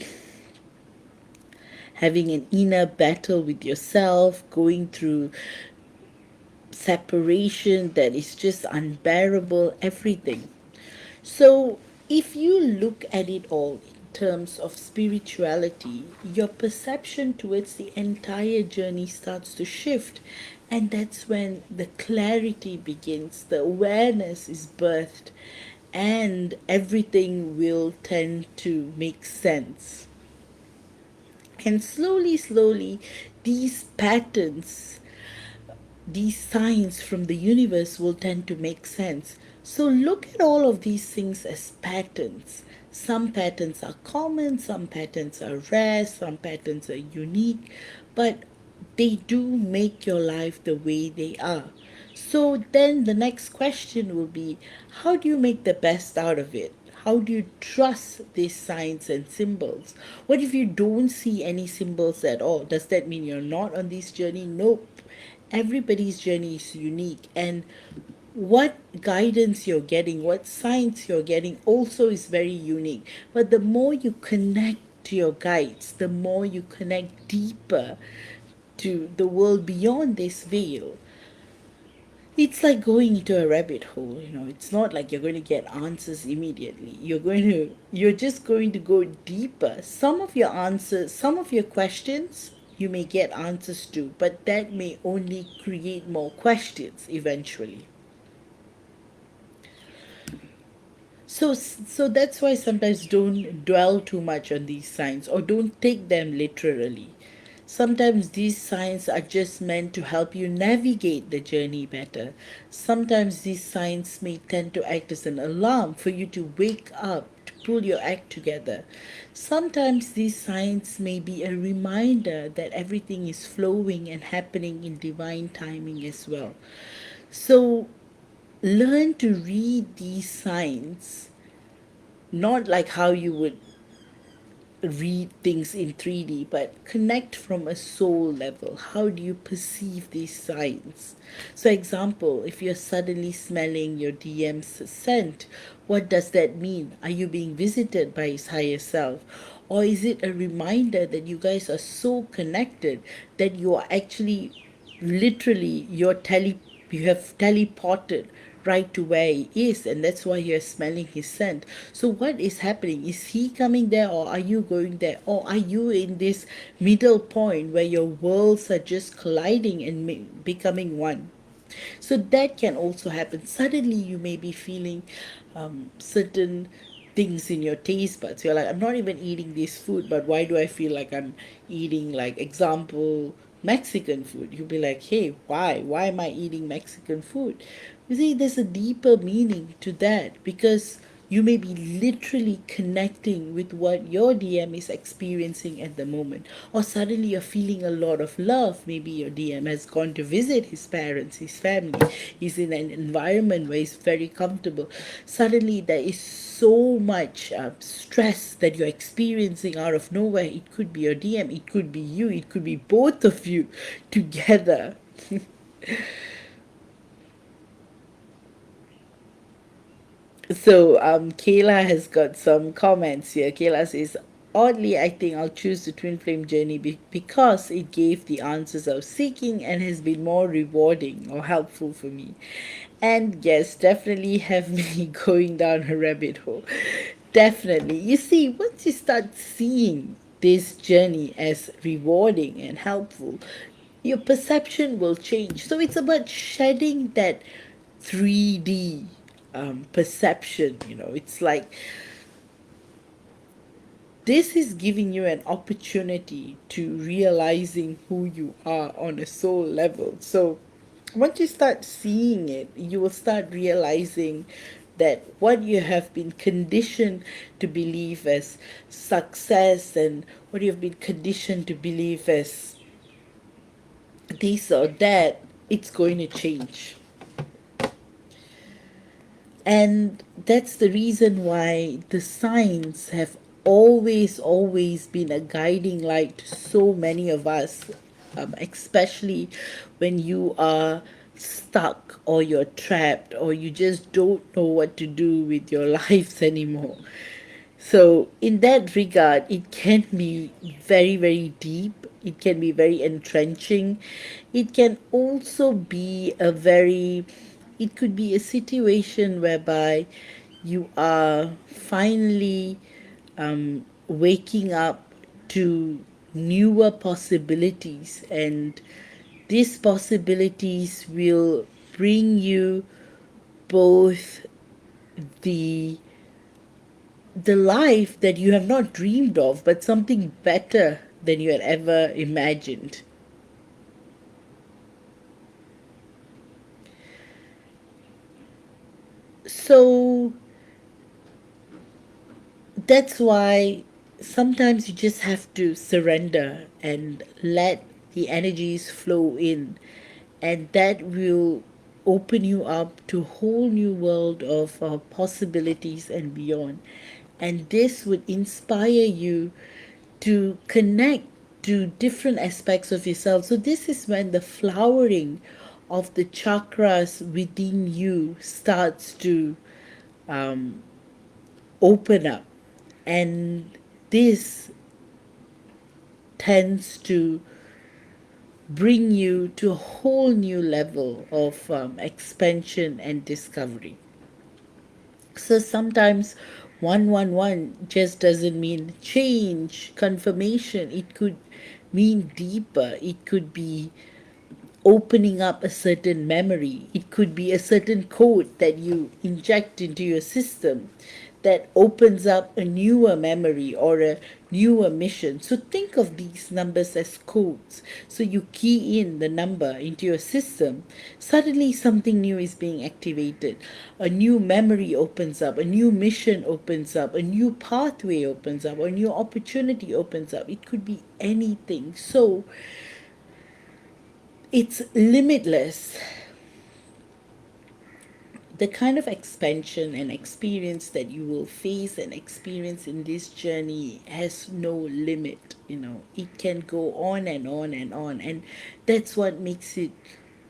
having an inner battle with yourself, going through separation that is just unbearable, everything. So, if you look at it all in terms of spirituality, your perception towards the entire journey starts to shift. And that's when the clarity begins, the awareness is birthed, and everything will tend to make sense. And slowly, slowly, these patterns, these signs from the universe will tend to make sense. So look at all of these things as patterns. Some patterns are common, some patterns are rare, some patterns are unique, but they do make your life the way they are. So then the next question will be, how do you make the best out of it? How do you trust these signs and symbols? What if you don't see any symbols at all? Does that mean you're not on this journey? Nope. Everybody's journey is unique, and what guidance you're getting, what signs you're getting also is very unique. But the more you connect to your guides, the more you connect deeper to the world beyond this veil, it's like going into a rabbit hole. It's not like you're going to get answers immediately. You're just going to go deeper. Some of your answers, some of your questions, you may get answers to, but that may only create more questions eventually. So that's why sometimes don't dwell too much on these signs, or don't take them literally. Sometimes these signs are just meant to help you navigate the journey better. Sometimes these signs may tend to act as an alarm for you to wake up, to pull your act together. Sometimes these signs may be a reminder that everything is flowing and happening in divine timing as well. So learn to read these signs, not like how you would read things in 3D, but connect from a soul level. How do you perceive these signs? So, example, if you're suddenly smelling your DM's scent, what does that mean? Are you being visited by his higher self? Or is it a reminder that you guys are so connected that you are actually literally you have teleported right to where he is, and that's why you're smelling his scent? So what is happening? Is he coming there, or are you going there, or are you in this middle point where your worlds are just colliding and becoming one? So that can also happen. Suddenly you may be feeling certain things in your taste buds. You're like, I'm not even eating this food, but why do I feel like I'm eating, like, example, Mexican food? You'll be like, hey, why am I eating Mexican food? You see, there's a deeper meaning to that, because you may be literally connecting with what your DM is experiencing at the moment. Or suddenly you're feeling a lot of love. Maybe your DM has gone to visit his parents, his family. He's in an environment where he's very comfortable. Suddenly there is so much stress that you're experiencing out of nowhere. It could be your DM, it could be you, it could be both of you together. So Kayla has got some comments here. Kayla says, oddly, I think I'll choose the twin flame journey because it gave the answers I was seeking and has been more rewarding or helpful for me. And yes, definitely have me going down a rabbit hole. Definitely. You see, once you start seeing this journey as rewarding and helpful, your perception will change. So it's about shedding that 3D, perception. It's like, This is giving you an opportunity to realizing who you are on a soul level. So once you start seeing it, you will start realizing that what you have been conditioned to believe as success and what you've been conditioned to believe as this or that, it's going to change. And that's the reason why the signs have always been a guiding light to so many of us, especially when you are stuck or you're trapped or you just don't know what to do with your lives anymore. So, in that regard, it can be very deep, it can be very entrenching, it can also be it could be a situation whereby you are finally waking up to newer possibilities, and these possibilities will bring you both the the life that you have not dreamed of, but something better than you had ever imagined. So that's why sometimes you just have to surrender and let the energies flow in, and that will open you up to a whole new world of possibilities and beyond. And this would inspire you to connect to different aspects of yourself. So this is when the flowering of the chakras within you starts to open up, and this tends to bring you to a whole new level of expansion and discovery. So sometimes 111 just doesn't mean change, confirmation. It could mean deeper. It could be opening up a certain memory. It could be a certain code that you inject into your system that opens up a newer memory or a newer mission. So think of these numbers as codes. So you key in the number into your system, suddenly something new is being activated. A new memory opens up, a new mission opens up, a new pathway opens up, or a new opportunity opens up. It could be anything. So it's limitless. The kind of expansion and experience that you will face and experience in this journey has no limit. It can go on and on and on, and that's what makes it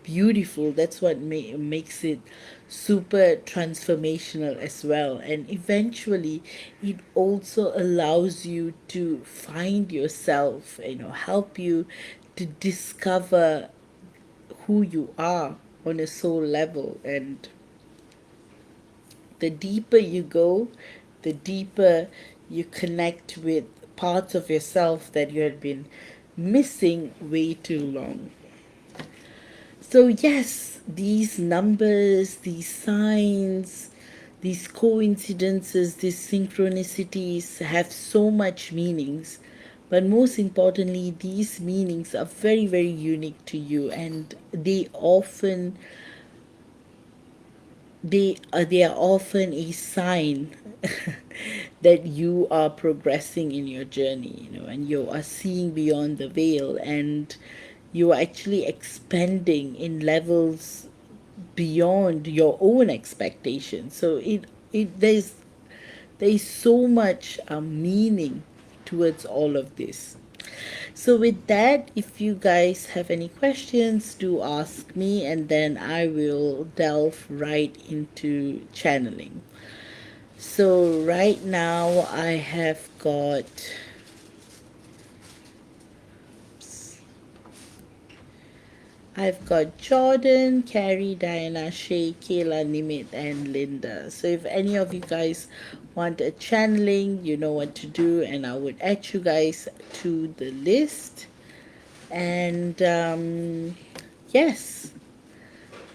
beautiful. That's what makes it super transformational as well. And eventually it also allows you to find yourself, help you to discover who you are on a soul level. And the deeper you go, the deeper you connect with parts of yourself that you had been missing way too long. So, yes, these numbers, these signs, these coincidences, these synchronicities have so much meanings. But most importantly, these meanings are very unique to you, and they are often a sign that you are progressing in your journey, and you are seeing beyond the veil, and you are actually expanding in levels beyond your own expectations. So there's so much meaning towards all of this. So, with that, if you guys have any questions, do ask me, and then I will delve right into channeling. So, right now, I've got Jordan, Carrie, Diana, Shay, Kayla, Nimit, and Linda. So if any of you guys want a channeling, you know what to do, and I would add you guys to the list. And yes,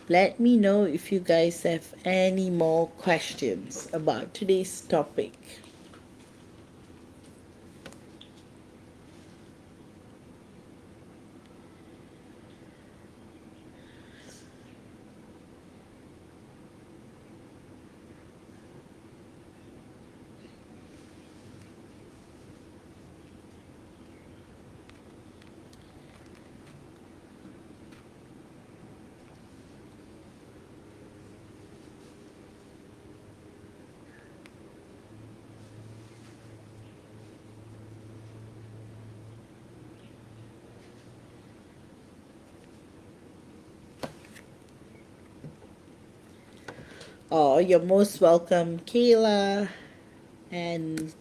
let me know if you guys have any more questions about today's topic. Oh, you're most welcome, Kayla. And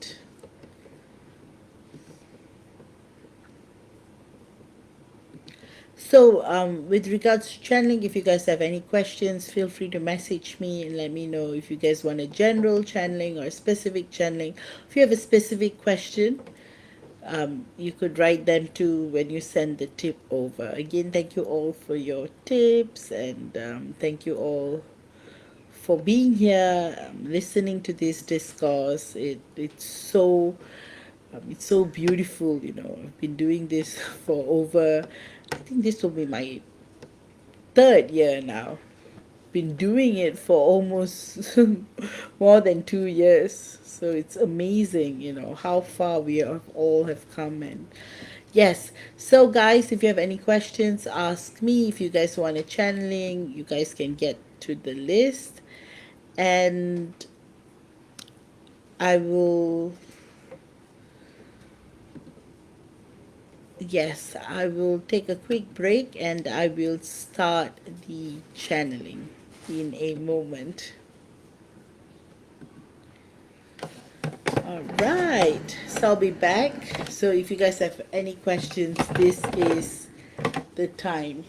so, with regards to channeling, if you guys have any questions, feel free to message me and let me know if you guys want a general channeling or a specific channeling. If you have a specific question, you could write them too when you send the tip over. Again, thank you all for your tips, and thank you all for being here, listening to this discourse. It's so beautiful. I've been doing this for over, I think this will be my third year now. Been doing it for almost more than 2 years. So it's amazing, how far we all have come. And yes, so guys, if you have any questions, ask me. If you guys want a channeling, you guys can get to the list, and I will, yes, I will take a quick break and I will start the channeling in a moment. All right, so I'll be back. So if you guys have any questions, this is the time.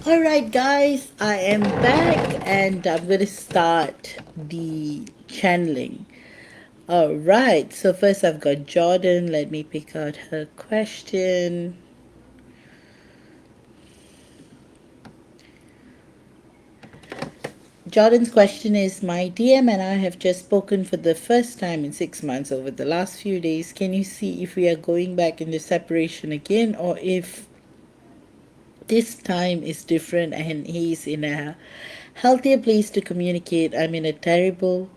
All right, guys, I am back and I'm going to start the channeling. All right, so first I've got Jordan. Let me pick out her question. Jordan's question is, my DM and I have just spoken for the first time in 6 months over the last few days. Can you see if we are going back into separation again or if this time is different and he's in a healthier place to communicate? I'm in a terrible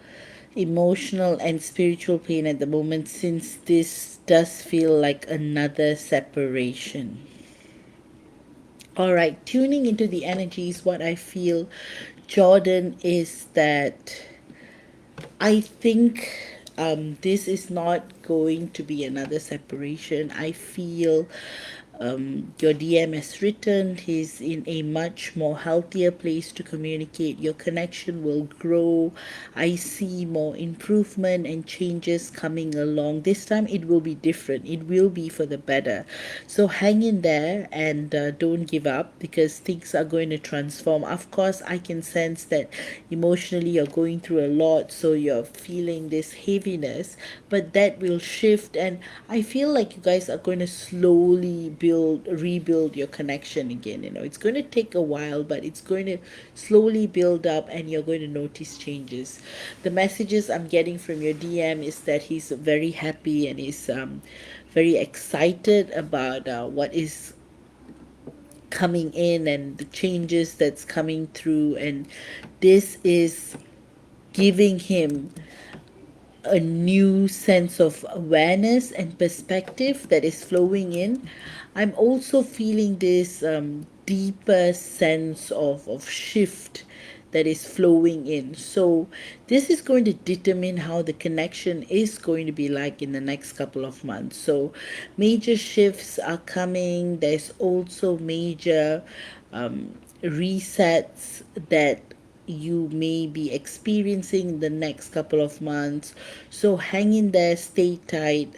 emotional and spiritual pain at the moment since this does feel like another separation. All right, tuning into the energies, what I feel, Jordan, is that I think this is not going to be another separation. I feel your DM has written, he's in a much more healthier place to communicate. Your connection will grow. I see more improvement and changes coming along. This time it will be different, it will be for the better. So hang in there and don't give up because things are going to transform. Of course, I can sense that emotionally you're going through a lot, so you're feeling this heaviness, but that will shift. And I feel like you guys are going to slowly rebuild your connection again. It's going to take a while, but it's going to slowly build up and you're going to notice changes. The messages I'm getting from your DM is that he's very happy and he's very excited about what is coming in and the changes that's coming through, and this is giving him a new sense of awareness and perspective that is flowing in. I'm also feeling this deeper sense of shift that is flowing in. So, this is going to determine how the connection is going to be like in the next couple of months. So, major shifts are coming. There's also major resets that you may be experiencing in the next couple of months. So hang in there, stay tight.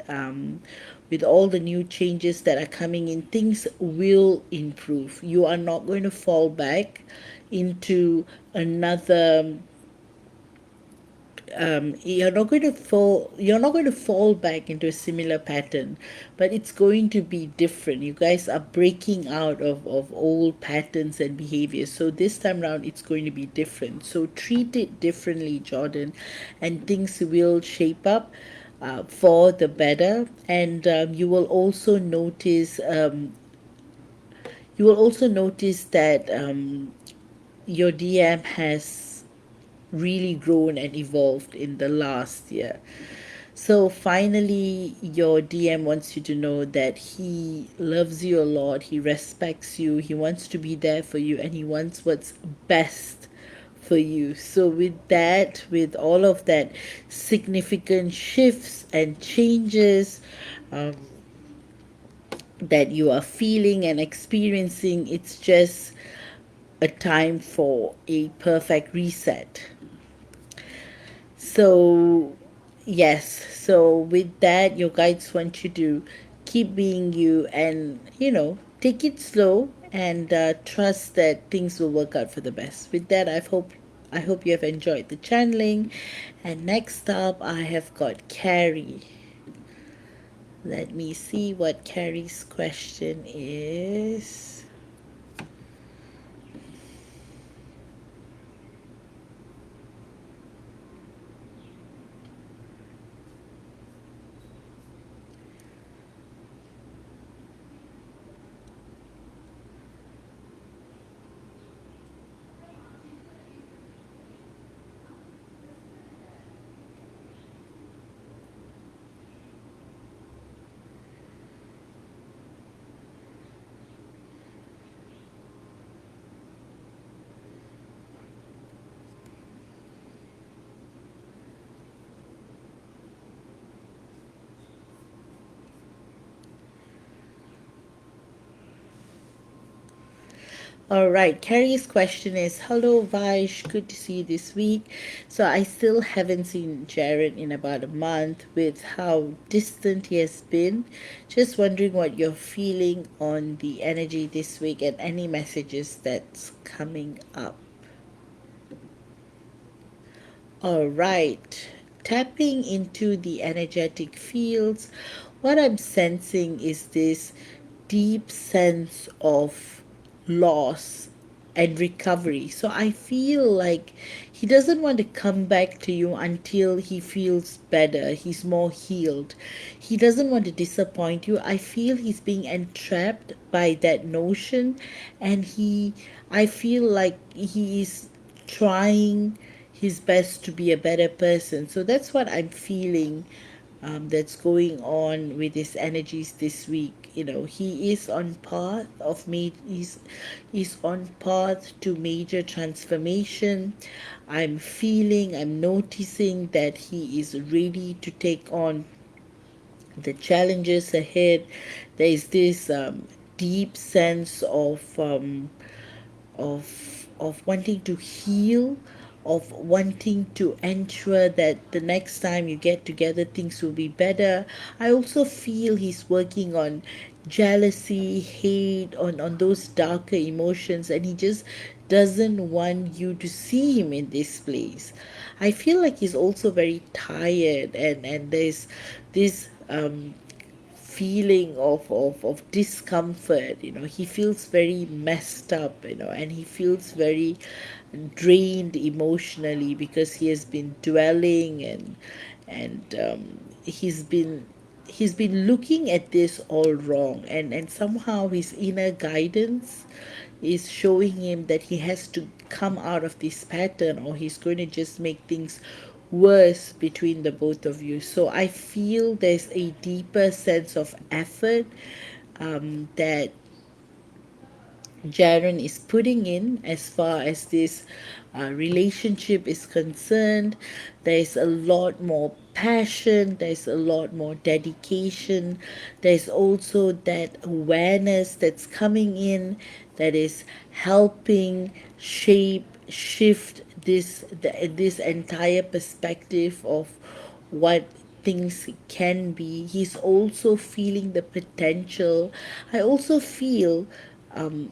With all the new changes that are coming in, things will improve. You are not going to fall back into another you're not going to fall back into a similar pattern, but it's going to be different. You guys are breaking out of old patterns and behaviors, so this time around it's going to be different. So treat it differently, Jordan, and things will shape up for the better. And you will also notice that your DM has really grown and evolved in the last year. So finally, your DM wants you to know that he loves you a lot, he respects you, he wants to be there for you, and he wants what's best for you. So, with all of that significant shifts and changes that you are feeling and experiencing, it's just a time for a perfect reset. So, yes, so with that, your guides want you to keep being you and, take it slow and trust that things will work out for the best. With that, I hope you have enjoyed the channeling. And next up, I have got Carrie. Let me see what Carrie's question is. All right, Carrie's question is, hello Vaish, good to see you this week. So I still haven't seen Jared in about a month with how distant he has been. Just wondering what you're feeling on the energy this week and any messages that's coming up. All right. Tapping into the energetic fields, what I'm sensing is this deep sense of loss and recovery. So I feel like he doesn't want to come back to you until he feels better, he's more healed. He doesn't want to disappoint you. I feel he's being entrapped by that notion, and I feel like he is trying his best to be a better person. So that's what I'm feeling, that's going on with his energies this week. You know, he is on path of me. He's on path to major transformation. I'm noticing that he is ready to take on the challenges ahead. There is this deep sense of wanting to heal, of wanting to ensure that the next time you get together things will be better. I also feel he's working on jealousy, hate, on those darker emotions, and he just doesn't want you to see him in this place. I feel like he's also very tired, and there's this feeling of discomfort. You know, he feels very messed up, you know, and he feels very drained emotionally because he has been dwelling, and he's been looking at this all wrong, and somehow his inner guidance is showing him that he has to come out of this pattern, or he's going to just make things worse between the both of you. So I feel there's a deeper sense of effort that Jaren is putting in as far as this relationship is concerned. There's a lot more passion, there's a lot more dedication, there's also that awareness that's coming in that is helping shape, shift this entire perspective of what things can be. He's also feeling the potential. I also feel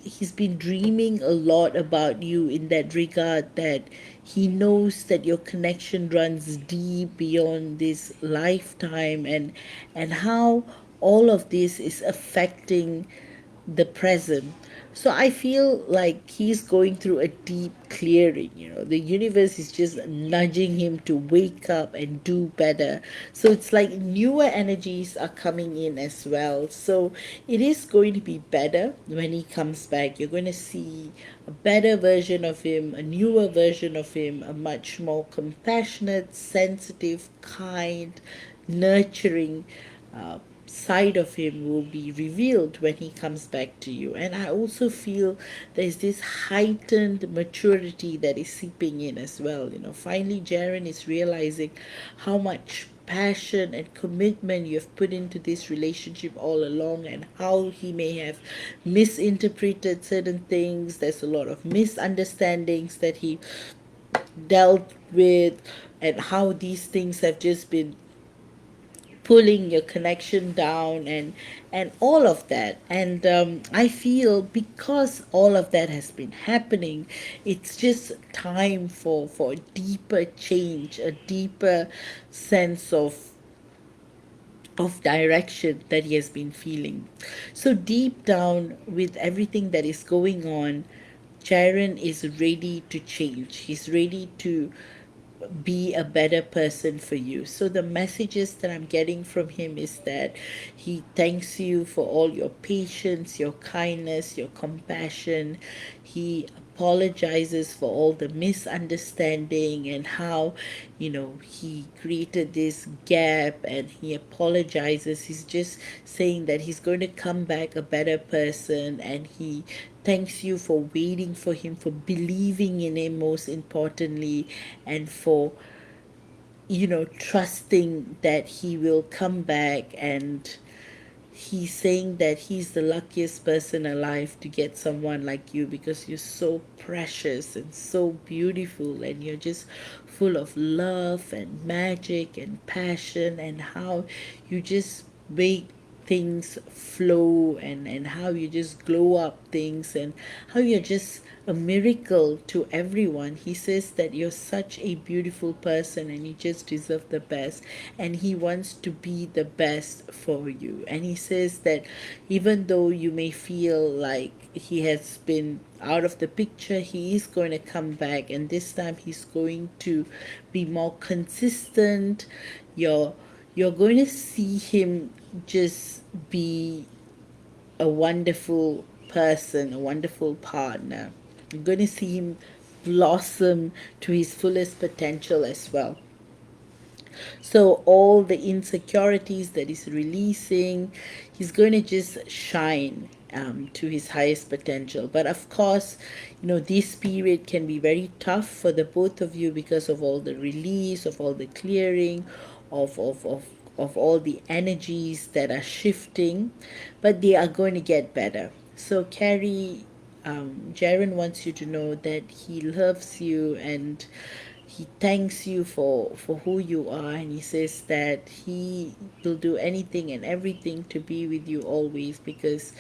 he's been dreaming a lot about you in that regard, that he knows that your connection runs deep beyond this lifetime, and how all of this is affecting the present. So I feel like he's going through a deep clearing. You know, the universe is just nudging him to wake up and do better. So it's like newer energies are coming in as well. So it is going to be better when he comes back. You're going to see a better version of him, a newer version of him, a much more compassionate, sensitive, kind, nurturing side of him will be revealed when he comes back to you. And I also feel there's this heightened maturity that is seeping in as well. You know, finally Jaren is realizing how much passion and commitment you have put into this relationship all along, and how he may have misinterpreted certain things. There's a lot of misunderstandings that he dealt with, and how these things have just been pulling your connection down, and all of that. And I feel because all of that has been happening, it's just time for a deeper change, a deeper sense of direction that he has been feeling. So deep down, with everything that is going on, Jaren is ready to change. He's ready to be a better person for you. So the messages that I'm getting from him is that he thanks you for all your patience, your kindness, your compassion. He apologizes for all the misunderstanding and how, you know, he created this gap, and he apologizes. He's just saying that he's going to come back a better person, and he thanks you for waiting for him, for believing in him most importantly, and for, you know, trusting that he will come back, and he's saying that he's the luckiest person alive to get someone like you because you're so precious and so beautiful, and you're just full of love and magic and passion, and how you just make things flow, and how you just glow up things, and how you're just a miracle to everyone. He says that you're such a beautiful person and you just deserve the best, and he wants to be the best for you. And he says that even though you may feel like he has been out of the picture, he is going to come back, and this time he's going to be more consistent. You're going to see him just be a wonderful person, a wonderful partner. You're going to see him blossom to his fullest potential as well. So all the insecurities that he's releasing, he's going to just shine to his highest potential. But of course, this period can be very tough for the both of you because of all the release, of all the clearing, of all the energies that are shifting, but they are going to get better. So Carrie, Jaren wants you to know that he loves you, and he thanks you for who you are, and he says that he will do anything and everything to be with you always, because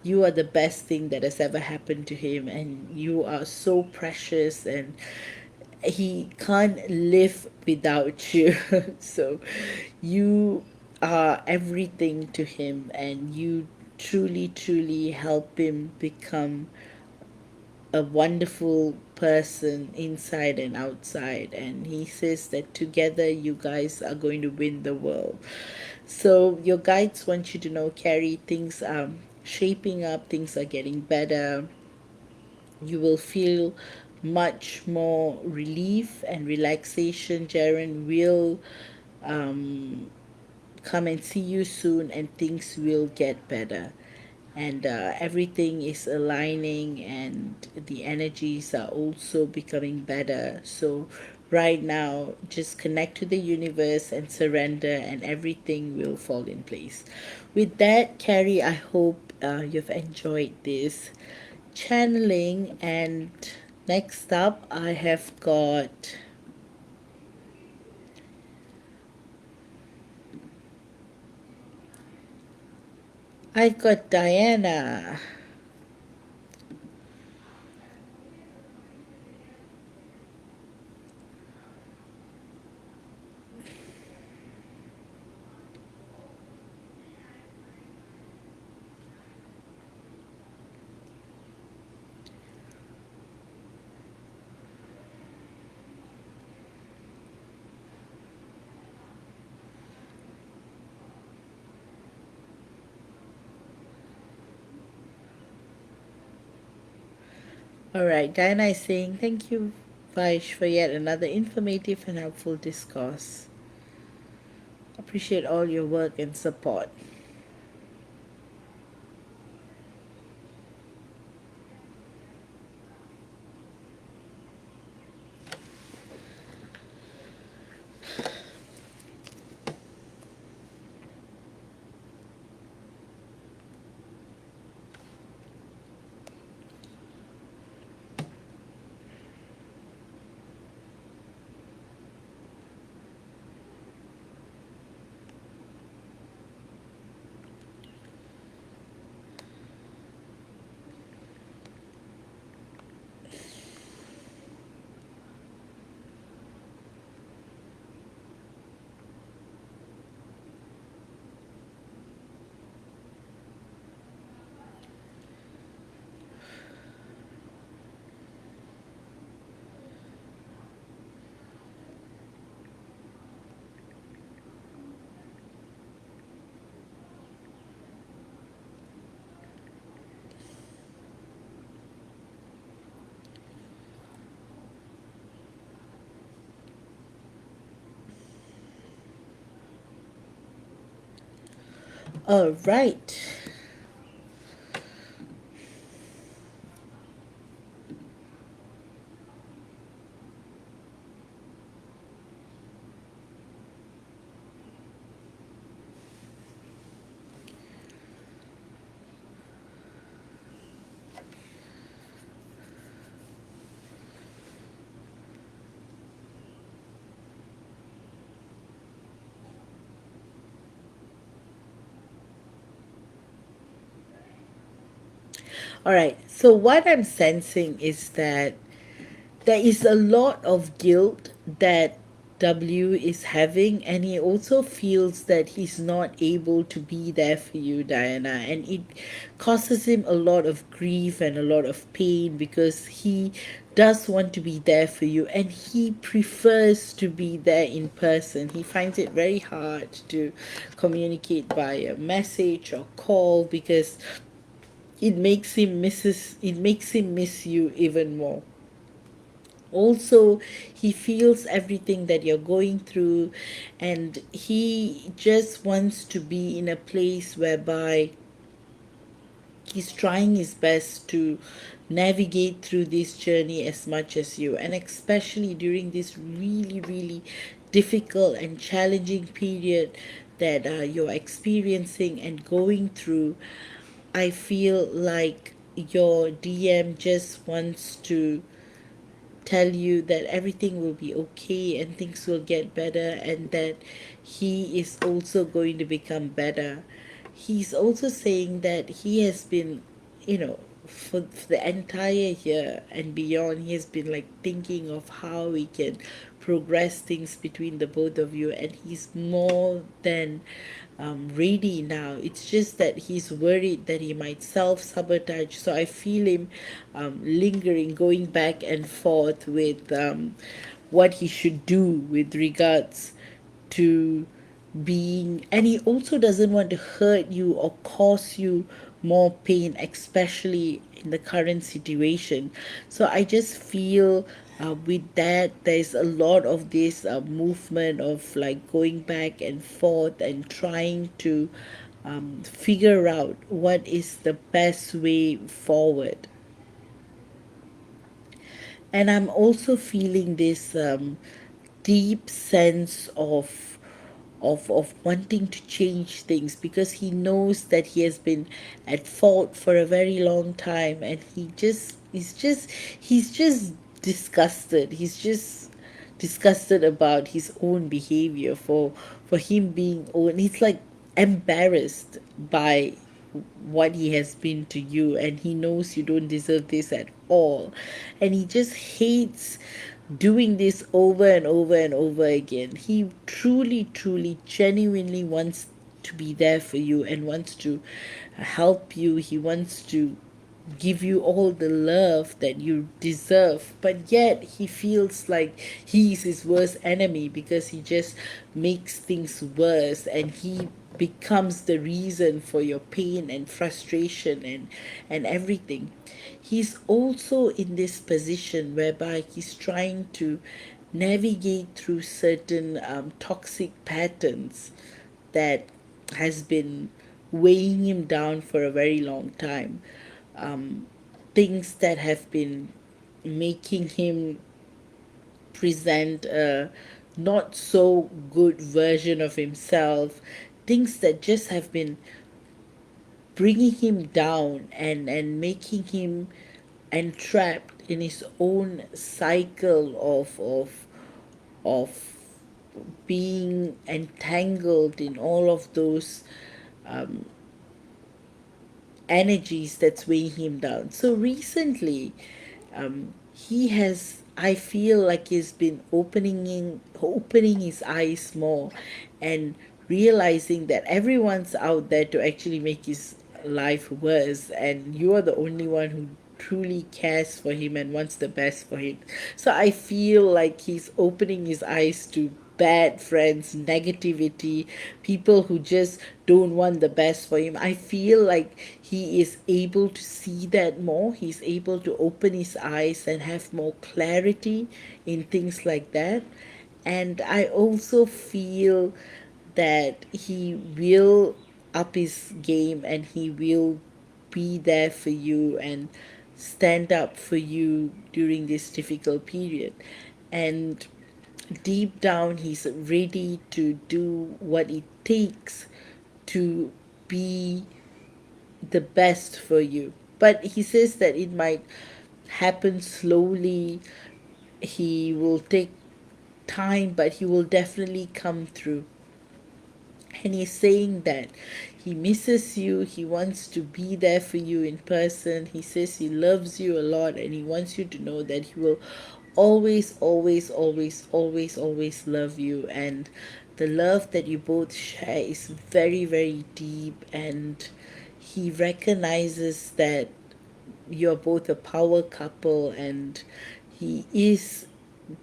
you are the best thing that has ever happened to him, and you are so precious, and he can't live without you. So you are everything to him, and you truly help him become a wonderful person inside and outside. And he says that together you guys are going to win the world. So your guides want you to know, Carrie, things are shaping up, things are getting better. You will feel much more relief and relaxation. Jaren will come and see you soon, and things will get better, and everything is aligning, and the energies are also becoming better. So right now, just connect to the universe and surrender, and everything will fall in place. With that, Carrie, I hope you've enjoyed this channeling. And next up, I've got Diana. All right, Diana is saying, thank you, Vaish, for yet another informative and helpful discourse. Appreciate all your work and support. All right. All right. So what I'm sensing is that there is a lot of guilt that W is having, and he also feels that he's not able to be there for you, Diana, and it causes him a lot of grief and a lot of pain because he does want to be there for you and he prefers to be there in person. He finds it very hard to communicate via message or call because it makes him miss you even more. Also, he feels everything that you're going through, and he just wants to be in a place whereby he's trying his best to navigate through this journey as much as you, and especially during this really, really difficult and challenging period that you're experiencing and going through. I feel like your DM just wants to tell you that everything will be okay and things will get better and that he is also going to become better. He's also saying that he has been, you know, for the entire year and beyond, he has been like thinking of how we can progress things between the both of you, and he's more than ready now. It's just that he's worried that he might self sabotage. So I feel him lingering, going back and forth with what he should do with regards to being, and he also doesn't want to hurt you or cause you more pain, especially in the current situation. So I just feel with that there's a lot of this movement of like going back and forth and trying to figure out what is the best way forward. And I'm also feeling this deep sense of wanting to change things because he knows that he has been at fault for a very long time, and he's just disgusted. He's just disgusted about his own behavior for him being own. He's like embarrassed by what he has been to you, and he knows you don't deserve this at all, and he just hates doing this over and over and over again. He truly, truly, genuinely wants to be there for you and wants to help you. He wants to give you all the love that you deserve, but yet he feels like he's his worst enemy because he just makes things worse, and he becomes the reason for your pain and frustration and everything. He's also in this position whereby he's trying to navigate through certain toxic patterns that has been weighing him down for a very long time. Things that have been making him present a not so good version of himself, things that just have been bringing him down and making him entrapped in his own cycle of being entangled in all of those energies that's weighing him down. So recently, he has, I feel like he's been opening his eyes more and realizing that everyone's out there to actually make his life worse, and you are the only one who truly cares for him and wants the best for him. So I feel like he's opening his eyes to bad friends, negativity, people who just don't want the best for him. I feel like he is able to see that more. He's able to open his eyes and have more clarity in things like that. And I also feel that he will up his game and he will be there for you and stand up for you during this difficult period. And deep down, he's ready to do what it takes to be the best for you. But he says that it might happen slowly. He will take time, but he will definitely come through. And he's saying that he misses you, he wants to be there for you in person. He says he loves you a lot and he wants you to know that he will always, always, always, always, always love you. And the love that you both share is very, very deep. And he recognizes that you're both a power couple, and he is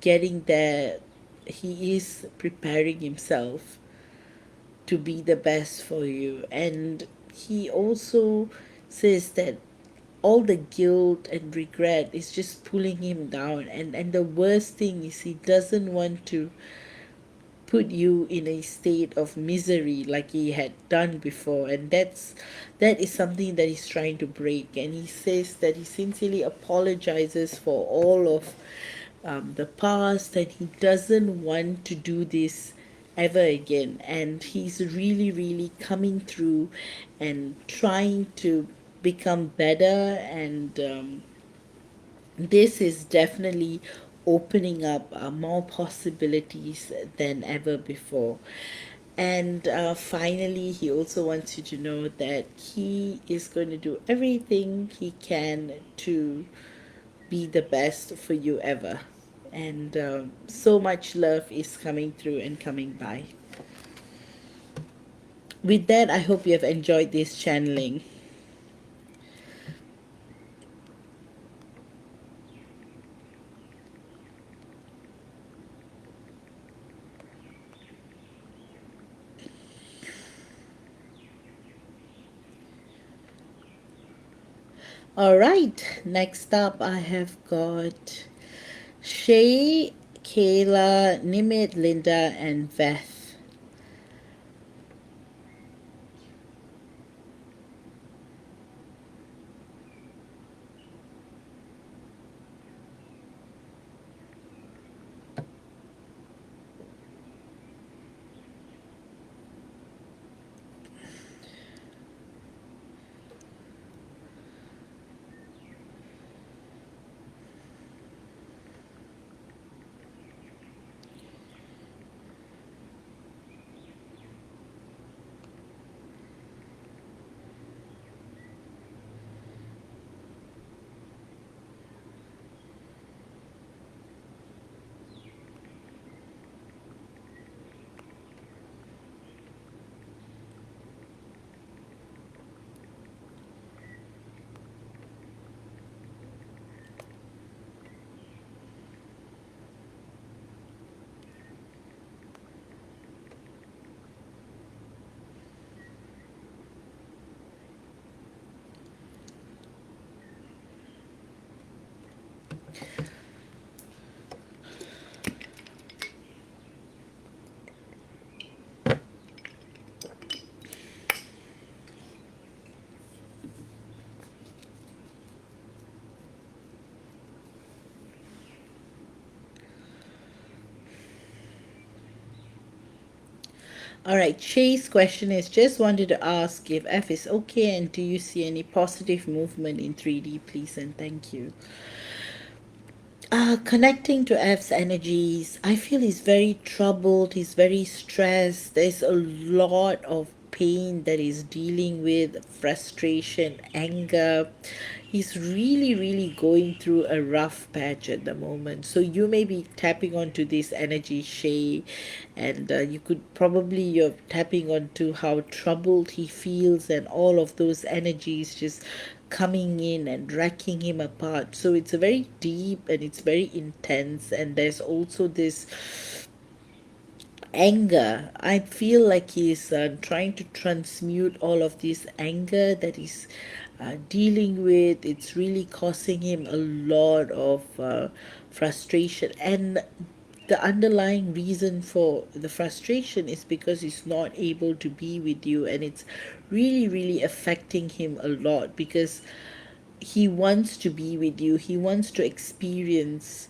getting there. He is preparing himself to be the best for you. And he also says that all the guilt and regret is just pulling him down, and the worst thing is he doesn't want to put you in a state of misery like he had done before. And that is something that he's trying to break. And he says that he sincerely apologizes for all of the past, and he doesn't want to do this ever again. And he's really, really coming through and trying to become better. And this is definitely opening up more possibilities than ever before. And finally, he also wants you to know that he is going to do everything he can to be the best for you ever. And so much love is coming through and coming by. With that, I hope you have enjoyed this channeling. All right, next up, I have got Shay, Kayla, Nimit, Linda, and Beth. All right, Shay's question is just wanted to ask if F is okay and do you see any positive movement in 3D, please, and thank you. Connecting to F's energies, I feel he's very troubled, he's very stressed. There's a lot of pain that he's dealing with, frustration, anger. He's really, really going through a rough patch at the moment. So you may be tapping onto this energy, Shay, and you could probably, you're tapping onto how troubled he feels, and all of those energies just coming in and wrecking him apart. So it's a very deep and it's very intense. And there's also this anger. I feel like he's trying to transmute all of this anger that he's dealing with. It's really causing him a lot of frustration. And the underlying reason for the frustration is because he's not able to be with you, and it's really, really affecting him a lot because he wants to be with you, he wants to experience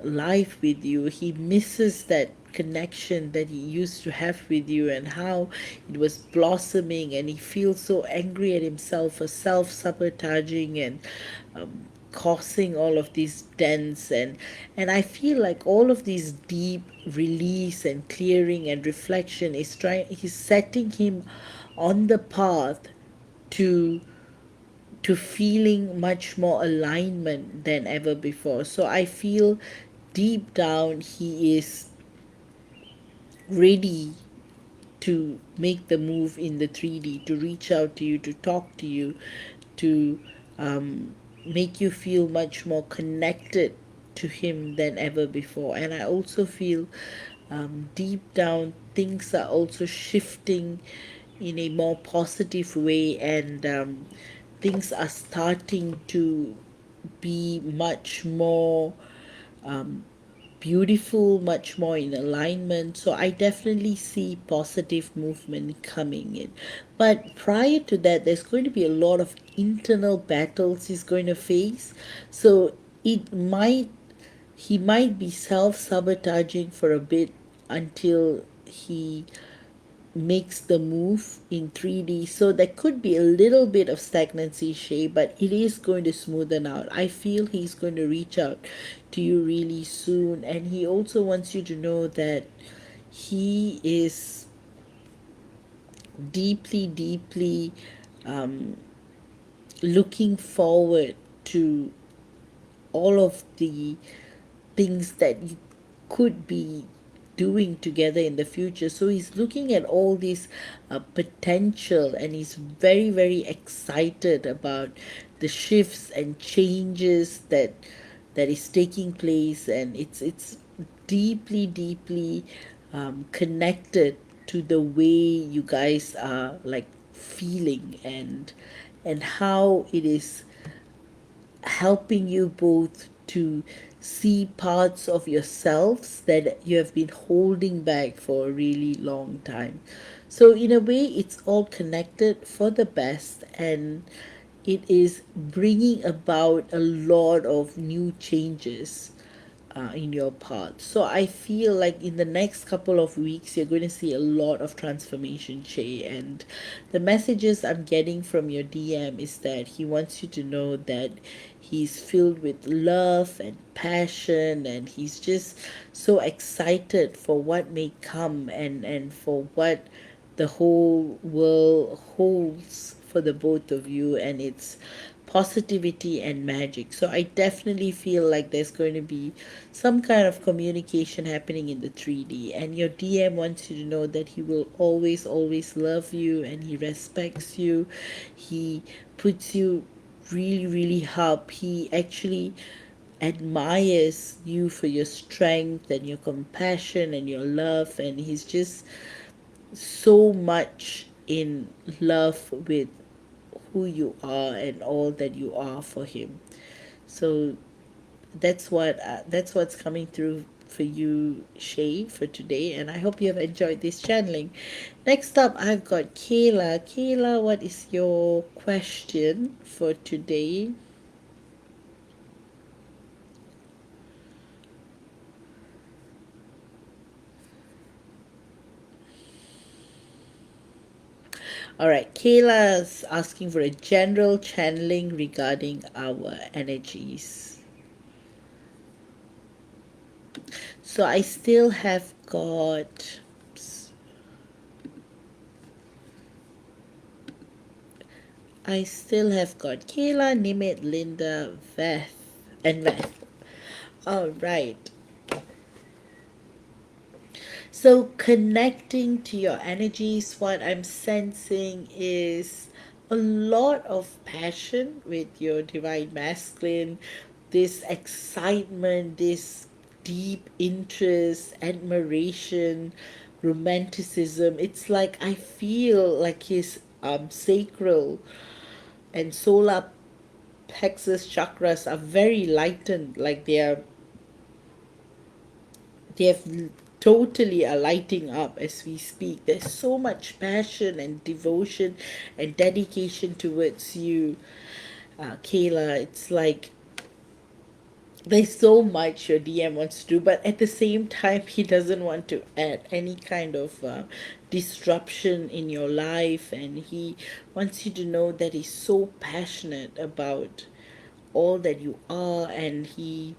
life with you, he misses that connection that he used to have with you and how it was blossoming. And he feels so angry at himself for self-sabotaging and causing all of these dents, and I feel like all of these deep release and clearing and reflection is trying he's setting him on the path to feeling much more alignment than ever before. So I feel deep down he is ready to make the move in the 3D, to reach out to you, to talk to you, to make you feel much more connected to him than ever before. And I also feel deep down things are also shifting in a more positive way, and things are starting to be much more beautiful, much more in alignment. So I definitely see positive movement coming in. But prior to that, there's going to be a lot of internal battles he's going to face. So it might he might be self-sabotaging for a bit until he makes the move in 3D. So there could be a little bit of stagnancy, Shay, but it is going to smoothen out. I feel he's going to reach out to you really soon, and he also wants you to know that he is deeply, deeply looking forward to all of the things that you could be doing together in the future. So he's looking at all these potential, and he's very, very excited about the shifts and changes that is taking place, and it's deeply, deeply connected to the way you guys are like feeling, and how it is helping you both to see parts of yourselves that you have been holding back for a really long time. So, in a way, it's all connected for the best, and it is bringing about a lot of new changes in your path. So I feel like in the next couple of weeks, you're going to see a lot of transformation, Shay. And the messages I'm getting from your DM is that he wants you to know that he's filled with love and passion, and he's just so excited for what may come, and for what the whole world holds for the both of you, and it's positivity and magic. So I definitely feel like there's going to be some kind of communication happening in the 3D, and your DM wants you to know that he will always, always love you, and he respects you. He puts you really, really up. He actually admires you for your strength and your compassion and your love, and he's just so much in love with who you are and all that you are for him. So that's what's coming through for you, Shay, for today, and I hope you have enjoyed this channeling. Next up, I've got Kayla. Kayla, what is your question for today? All right, Kayla's asking for a general channeling regarding our energies. So I still have got. I still have got Kayla, Nimit, Linda, Veth, and Veth. All right. So connecting to your energies, what I'm sensing is a lot of passion with your divine masculine, this excitement, this deep interest, admiration, romanticism. It's like I feel like his sacral and solar plexus chakras are very lightened, like they have totally are lighting up as we speak. There's so much passion and devotion and dedication towards you, Kayla. It's like there's so much your DM wants to do, but at the same time, he doesn't want to add any kind of disruption in your life, and he wants you to know that he's so passionate about all that you are, and he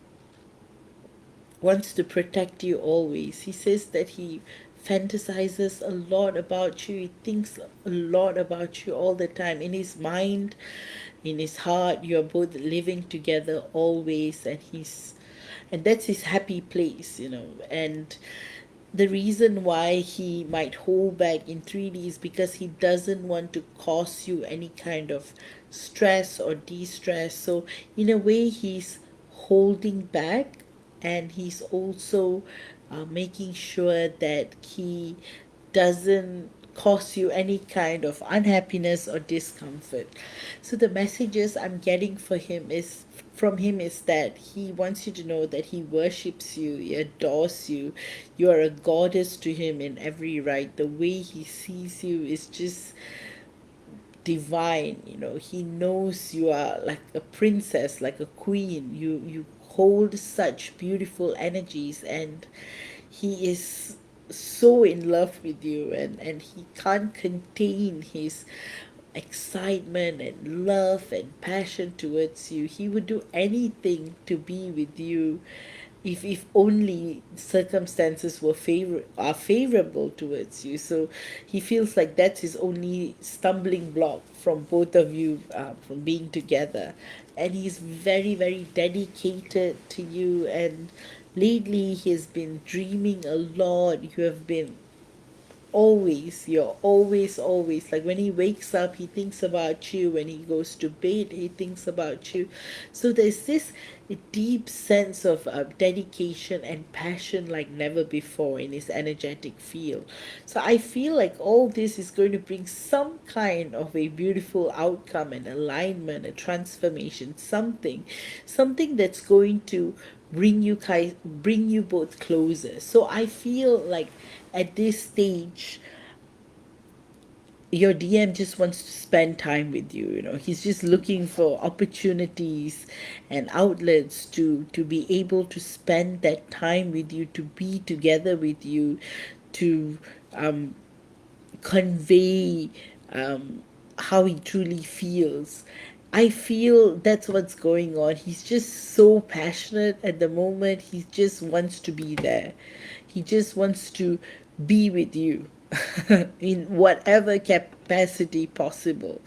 wants to protect you always. He says that he fantasizes a lot about you. He thinks a lot about you all the time. In his mind, in his heart, you're both living together always, and that's his happy place, And the reason why he might hold back in 3D is because he doesn't want to cause you any kind of stress or de-stress. So in a way, he's holding back, and he's also making sure that he doesn't cause you any kind of unhappiness or discomfort. So the messages I'm getting for him is from him is that he wants you to know that he worships you, he adores you. You are a goddess to him in every right. The way he sees you is just divine. He knows you are like a princess, like a queen. You hold such beautiful energies, and he is so in love with you, and he can't contain his excitement and love and passion towards you. He would do anything to be with you, if only circumstances are favorable towards you. So he feels like that's his only stumbling block from both of you, from being together. And he's very, very dedicated to you, and lately he's been dreaming a lot. You have been always, you're always, like when he wakes up, he thinks about you. When he goes to bed, he thinks about you. So there's this deep sense of dedication and passion like never before in his energetic field. So I feel like all this is going to bring some kind of a beautiful outcome and alignment, a transformation, something that's going to bring you both closer. So I feel like at this stage, your DM just wants to spend time with you. He's just looking for opportunities and outlets to be able to spend that time with you, to be together with you, to convey how he truly feels. I feel that's what's going on. He's just so passionate at the moment. He just wants to be there. He just wants to be with you in whatever capacity possible.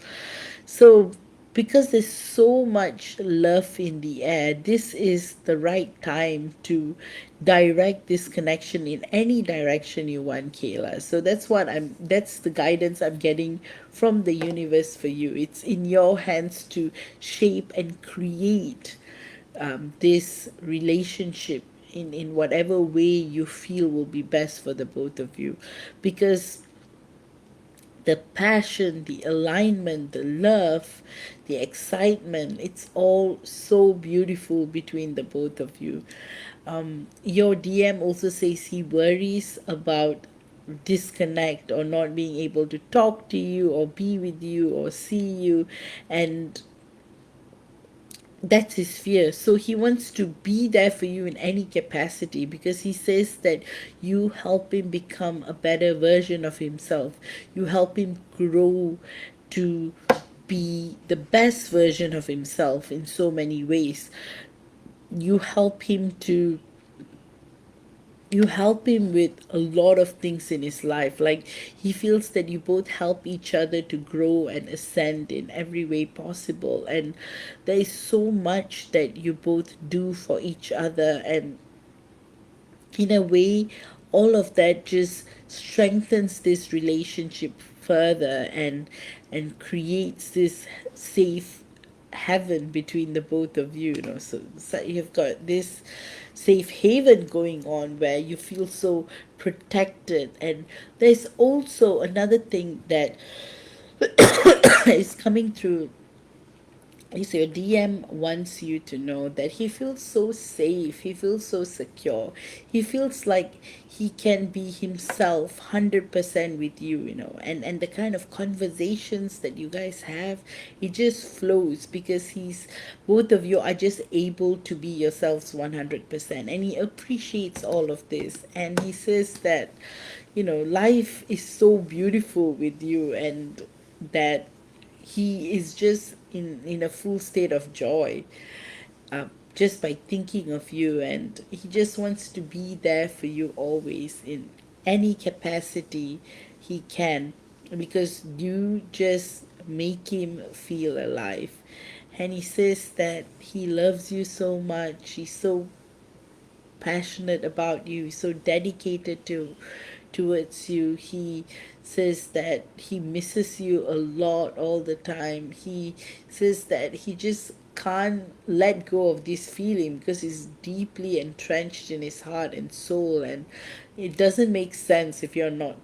So, because there's so much love in the air, this is the right time to direct this connection in any direction you want, Kayla. So that's the guidance I'm getting from the universe for you. It's in your hands to shape and create this relationship in whatever way you feel will be best for the both of you, because the passion, the alignment, the love, the excitement, it's all so beautiful between the both of you. Your DM also says he worries about disconnect or not being able to talk to you or be with you or see you, and that's his fear. So he wants to be there for you in any capacity, because he says that you help him become a better version of himself. You help him grow to be the best version of himself in so many ways. You help him to you help him with a lot of things in his life. Like, he feels that you both help each other to grow and ascend in every way possible, and there is so much that you both do for each other, and in a way, all of that just strengthens this relationship further, and creates this safe heaven between the both of you. So you've got this safe haven going on where you feel so protected. And there's also another thing that is coming through is your DM wants you to know that he feels so safe, he feels so secure, he feels like he can be himself 100% with you, and the kind of conversations that you guys have, it just flows, because both of you are just able to be yourselves 100%, and he appreciates all of this, and he says that life is so beautiful with you, and that he is just in a full state of joy, just by thinking of you, and he just wants to be there for you always in any capacity he can, because you just make him feel alive. And he says that he loves you so much, he's so passionate about you, so dedicated towards you. He says that he misses you a lot all the time. He says that he just can't let go of this feeling because it's deeply entrenched in his heart and soul, and it doesn't make sense if you're not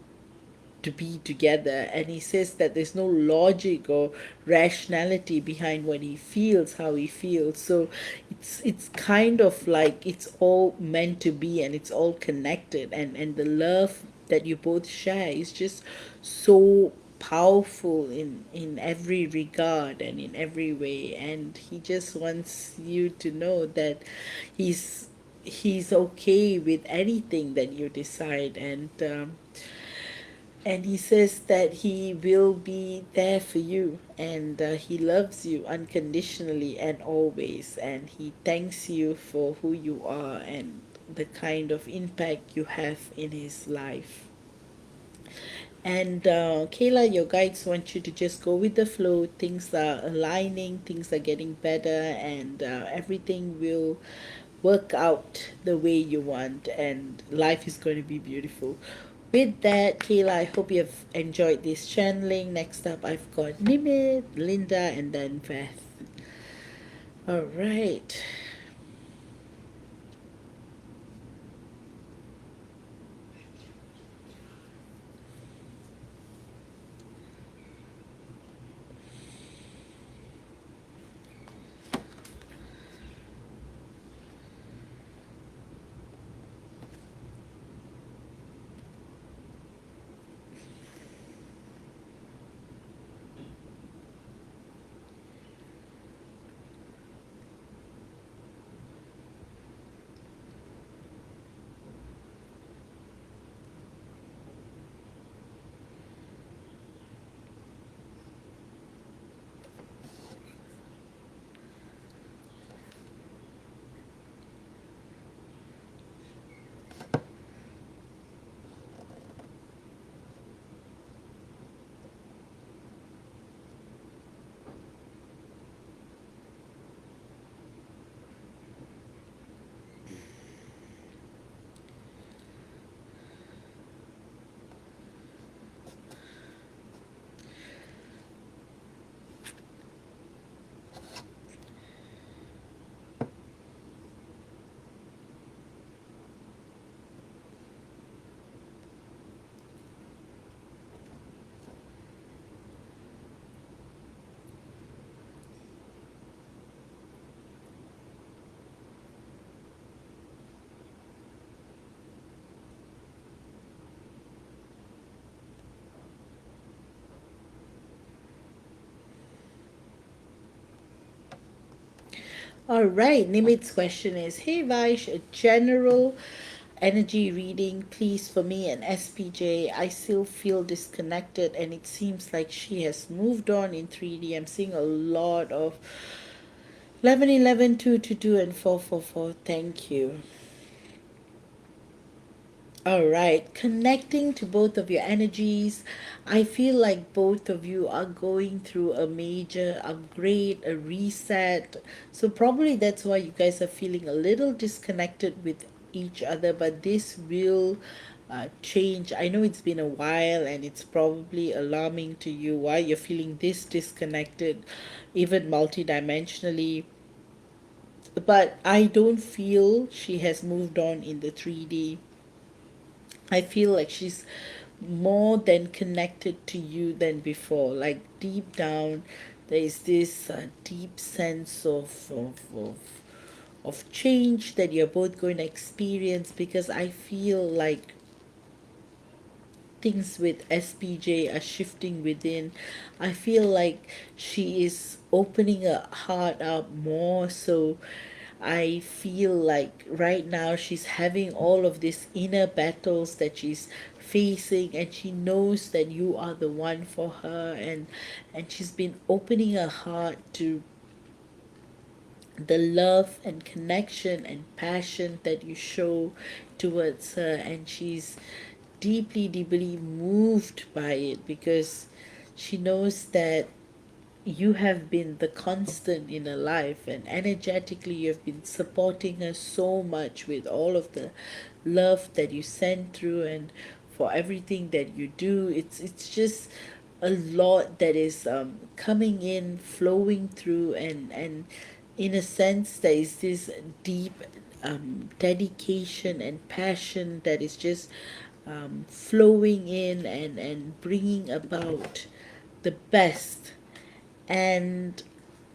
to be together. And he says that there's no logic or rationality behind what he feels, how he feels. So it's kind of like it's all meant to be, and it's all connected, and the love that you both share is just so powerful in every regard and in every way. And he just wants you to know that he's okay with anything that you decide. And he says that he will be there for you, and he loves you unconditionally and always, and he thanks you for who you are and the kind of impact you have in his life. And Kayla, your guides want you to just go with the flow. Things are aligning, things are getting better, and everything will work out the way you want, and life is going to be beautiful. With that, Kayla, I hope you have enjoyed this channeling. Next up, I've got Nimit, Linda, and then Beth. All right. All right, Nimit's question is, hey Vaish, a general energy reading, please, for me and SPJ. I still feel disconnected, and it seems like she has moved on in 3D. I'm seeing a lot of 11, 11, 2, 2, 2, and 4, 4, 4. Thank you. All right, connecting to both of your energies. I feel like both of you are going through a major upgrade, a reset. So, probably that's why you guys are feeling a little disconnected with each other, but this will change. I know it's been a while, and it's probably alarming to you why you're feeling this disconnected, even multidimensionally. But I don't feel she has moved on in the 3D. I feel like she's more than connected to you than before. Like deep down, there is this deep sense of change that you're both going to experience, because I feel like things with SPJ are shifting within. I feel like she is opening her heart up more. So I feel like right now she's having all of these inner battles that she's facing, and she knows that you are the one for her, and she's been opening her heart to the love and connection and passion that you show towards her, and she's deeply deeply moved by it because she knows that you have been the constant in her life, and energetically you have been supporting her so much with all of the love that you send through, and for everything that you do. It's just a lot that is coming in, flowing through, and in a sense there is this deep dedication and passion that is just flowing in, and bringing about the best. And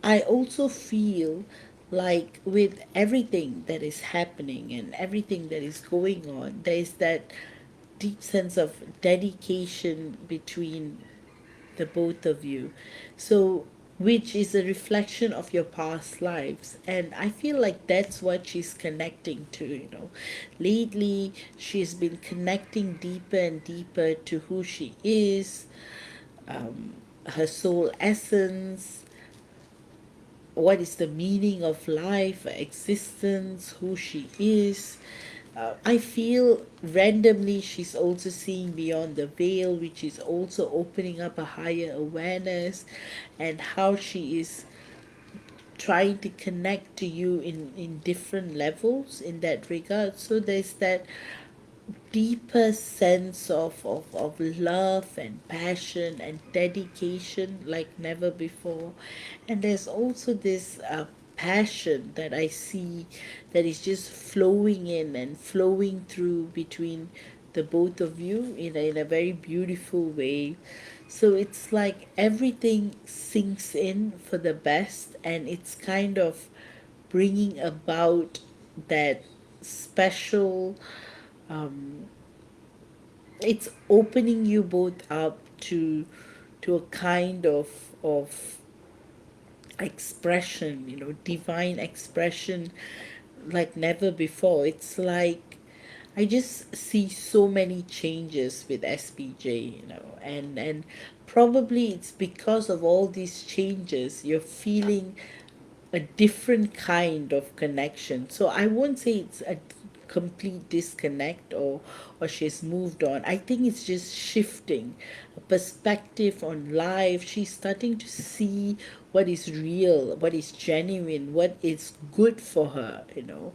I also feel like with everything that is happening and everything that is going on, there is that deep sense of dedication between the both of you. So, which is a reflection of your past lives. And I feel like that's what she's connecting to, you know. Lately, she's been connecting deeper and deeper to who she is, her soul essence, what is the meaning of life, existence, who she is. I feel randomly she's also seeing beyond the veil, which is also opening up a higher awareness, and how she is trying to connect to you in different levels in that regard. So there's that deeper sense of love and passion and dedication like never before. And there's also this passion that I see that is just flowing in and flowing through between the both of you in a very beautiful way. So it's like everything sinks in for the best, and it's kind of bringing about that special, it's opening you both up to a kind of expression, you know, divine expression like never before. It's like I just see so many changes with SPJ, you know, and probably it's because of all these changes you're feeling a different kind of connection. So I won't say it's a complete disconnect, or she's moved on. I think it's just shifting a perspective on life. She's starting to see what is real, what is genuine, what is good for her, you know.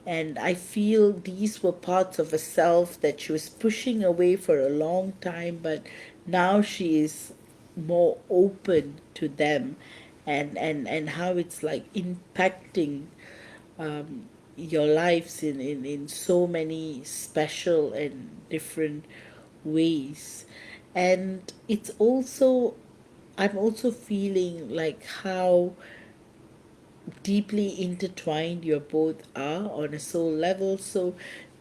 And I feel these were parts of herself that she was pushing away for a long time, but now she is more open to them, and how it's like impacting your lives in so many special and different ways. And it's also, I'm also feeling like how deeply intertwined you both are on a soul level. So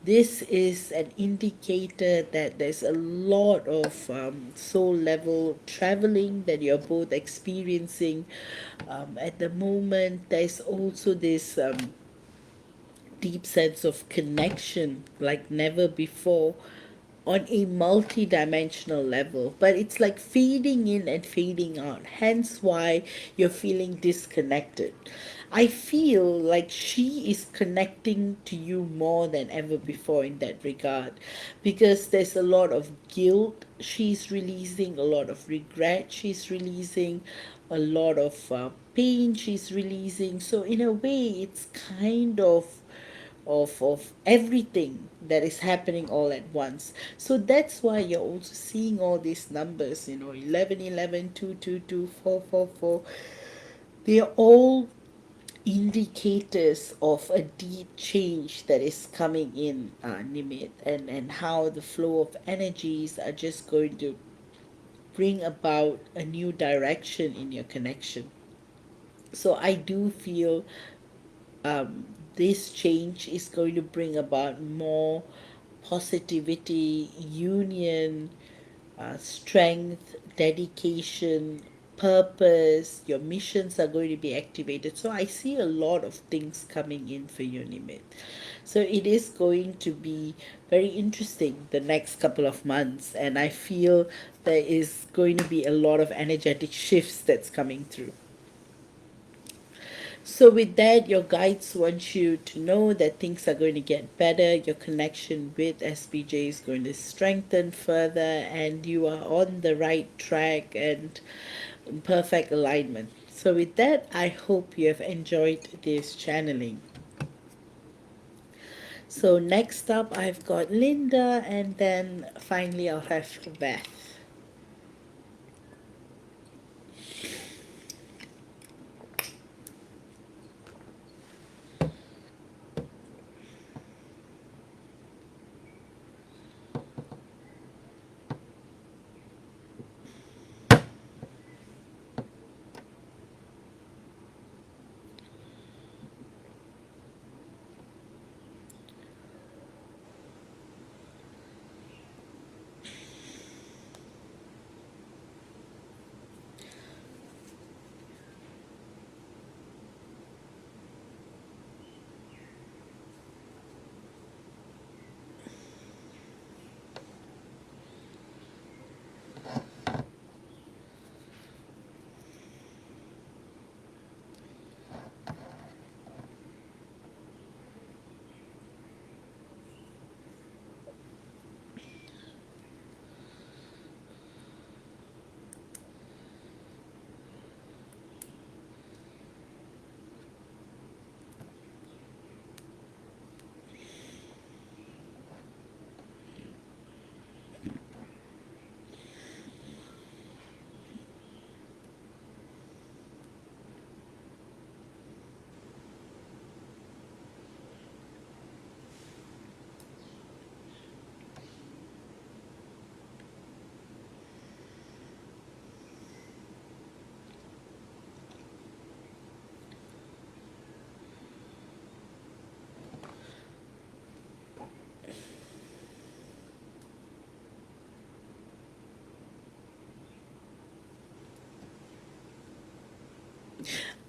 this is an indicator that there's a lot of soul level traveling that you're both experiencing at the moment. There's also this deep sense of connection like never before on a multi-dimensional level, but it's like fading in and fading out, hence why you're feeling disconnected. I feel like she is connecting to you more than ever before in that regard, because there's a lot of guilt she's releasing, a lot of regret she's releasing, a lot of pain she's releasing. So in a way it's kind of everything that is happening all at once. So that's why you're also seeing all these numbers, you know, 11, 11, 2, 2, 2, 4, 4, 4. They're all indicators of a deep change that is coming in, Nimit, and how the flow of energies are just going to bring about a new direction in your connection. So I do feel this change is going to bring about more positivity, union, strength, dedication, purpose, your missions are going to be activated. So I see a lot of things coming in for you, Nimit. So it is going to be very interesting the next couple of months, and I feel there is going to be a lot of energetic shifts that's coming through. So, with that, your guides want you to know that things are going to get better. Your connection with SPJ is going to strengthen further, and you are on the right track and perfect alignment. So, with that, I hope you have enjoyed this channeling. So, next up, I've got Linda, and then finally, I'll have Beth.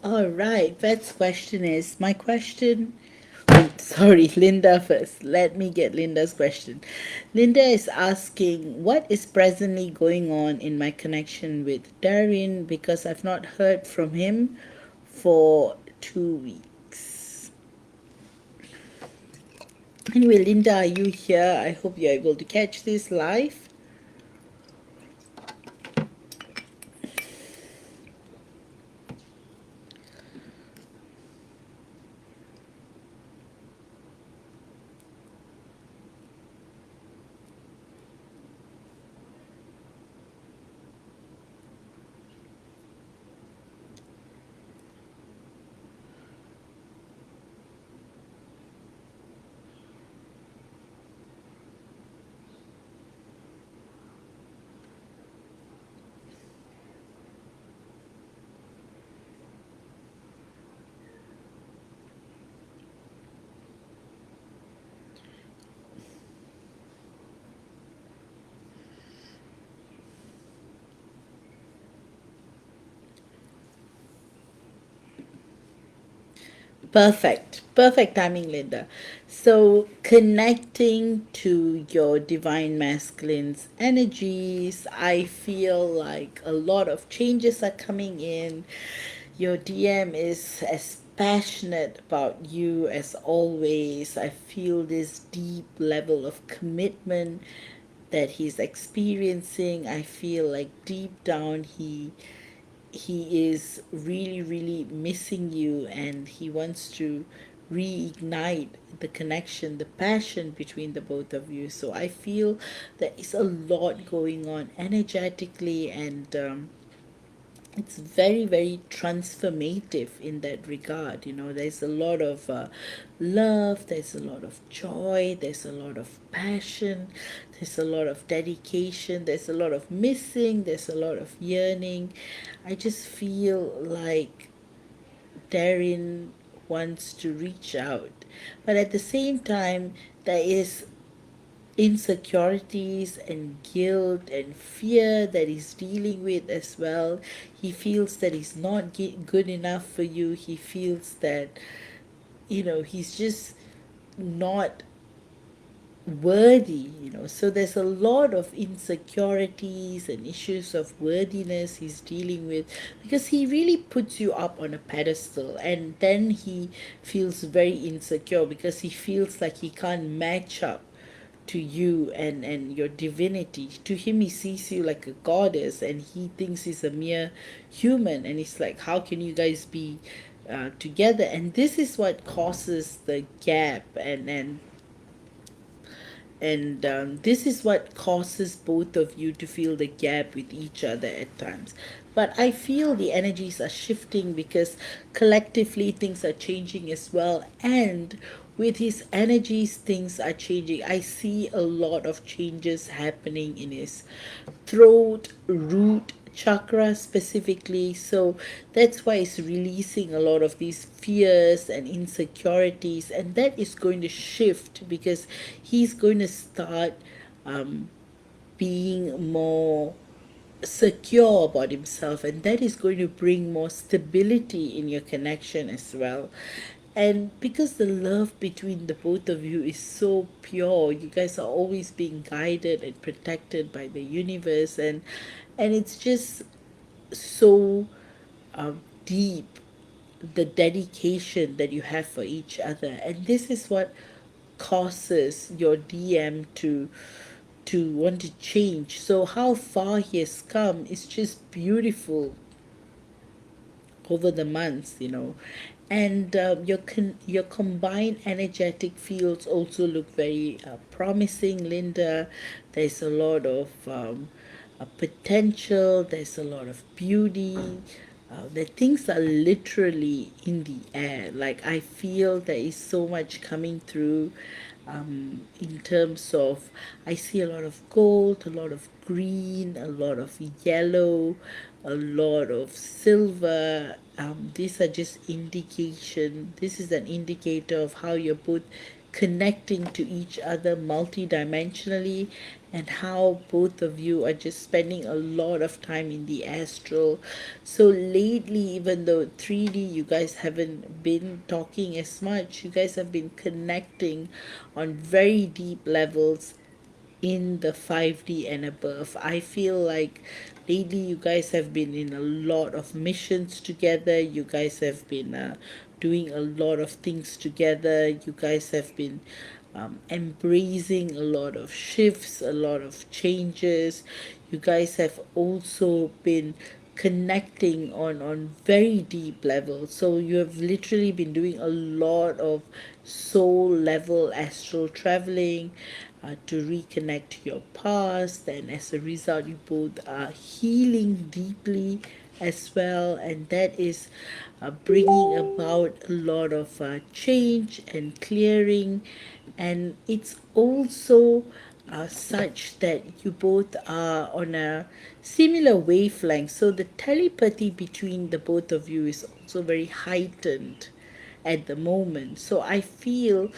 All right, Beth's question is my question. Sorry, Linda first. Let me get Linda's question. Linda is asking, what is presently going on in my connection with Darren because I've not heard from him for 2 weeks. Anyway, Linda, are you here? I hope you're able to catch this live. Perfect. Perfect timing, Linda. So, connecting to your divine masculine's energies, I feel like a lot of changes are coming in. Your DM is as passionate about you as always. I feel this deep level of commitment that he's experiencing. I feel like deep down he is really really missing you, and he wants to reignite the connection, the passion between the both of you. So I feel there is a lot going on energetically, and it's very very transformative in that regard. There's a lot of love, there's a lot of joy, there's a lot of passion, there's a lot of dedication, there's a lot of missing, there's a lot of yearning. I just feel like Darren wants to reach out, but at the same time there is insecurities and guilt and fear that he's dealing with as well. He feels that he's not good enough for you. He feels that, he's just not worthy, so there's a lot of insecurities and issues of worthiness he's dealing with, because he really puts you up on a pedestal, and then he feels very insecure because he feels like he can't match up to you and your divinity. To him, he sees you like a goddess, and he thinks he's a mere human, and he's like, how can you guys be together? And this is what causes the gap, and this is what causes both of you to feel the gap with each other at times. But I feel the energies are shifting because collectively things are changing as well. And with his energies, things are changing. I see a lot of changes happening in his throat, root chakra specifically. So that's why it's releasing a lot of these fears and insecurities, and that is going to shift because he's going to start being more secure about himself, and that is going to bring more stability in your connection as well. And because the love between the both of you is so pure, you guys are always being guided and protected by the universe, and it's just so deep, the dedication that you have for each other. And this is what causes your DM to want to change. So how far he has come is just beautiful over the months, and your combined energetic fields also look very promising, Linda. There's a lot of potential. There's a lot of beauty. The things are literally in the air. Like, I feel there is so much coming through, in terms of, I see a lot of gold, a lot of green, a lot of yellow, a lot of silver. These are just indication. This is an indicator of how you're both connecting to each other multidimensionally, and how both of you are just spending a lot of time in the astral. So lately, even though 3D, you guys haven't been talking as much, you guys have been connecting on very deep levels in the 5D and above. I feel like lately you guys have been in a lot of missions together. You guys have been doing a lot of things together. You guys have been embracing a lot of shifts, a lot of changes. You guys have also been connecting on very deep levels. So you have literally been doing a lot of soul level astral traveling to reconnect to your past, and as a result you both are healing deeply as well, and that is bringing about a lot of change and clearing. And it's also such that you both are on a similar wavelength, so the telepathy between the both of you is also very heightened at the moment. So I feel,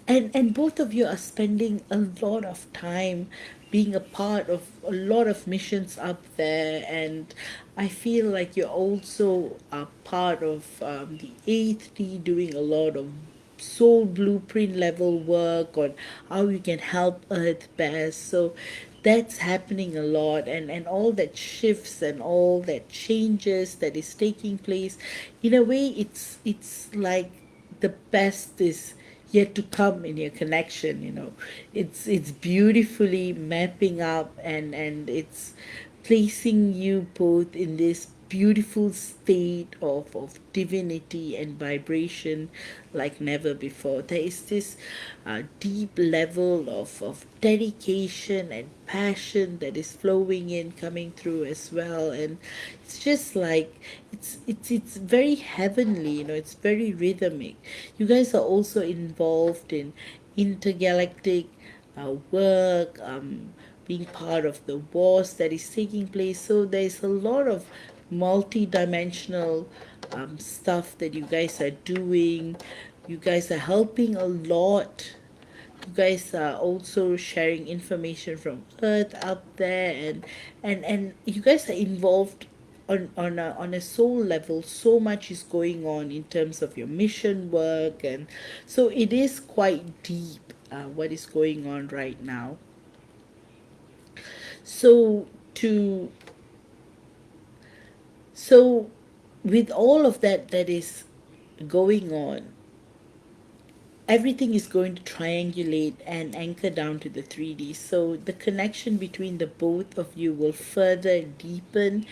and both of you are spending a lot of time being a part of a lot of missions up there, and I feel like you're also a part of the 8th D, doing a lot of soul blueprint level work on how you can help Earth best. So that's happening a lot, and all that shifts and all that changes that is taking place, in a way it's like the best is yet to come in your connection. It's beautifully mapping up, and it's placing you both in this beautiful state of divinity and vibration like never before. There is this deep level of dedication and passion that is flowing in, coming through as well, and it's just like it's very heavenly. It's very rhythmic. You guys are also involved in intergalactic work, being part of the wars that is taking place. So there's a lot of multi-dimensional stuff that you guys are doing. You guys are helping a lot you guys are also sharing information from Earth out there, and you guys are involved on a soul level. So much is going on in terms of your mission work, and so it is quite deep, what is going on right now. So to so with all of that is going on, everything is going to triangulate and anchor down to the 3D. So the connection between the both of you will further deepen,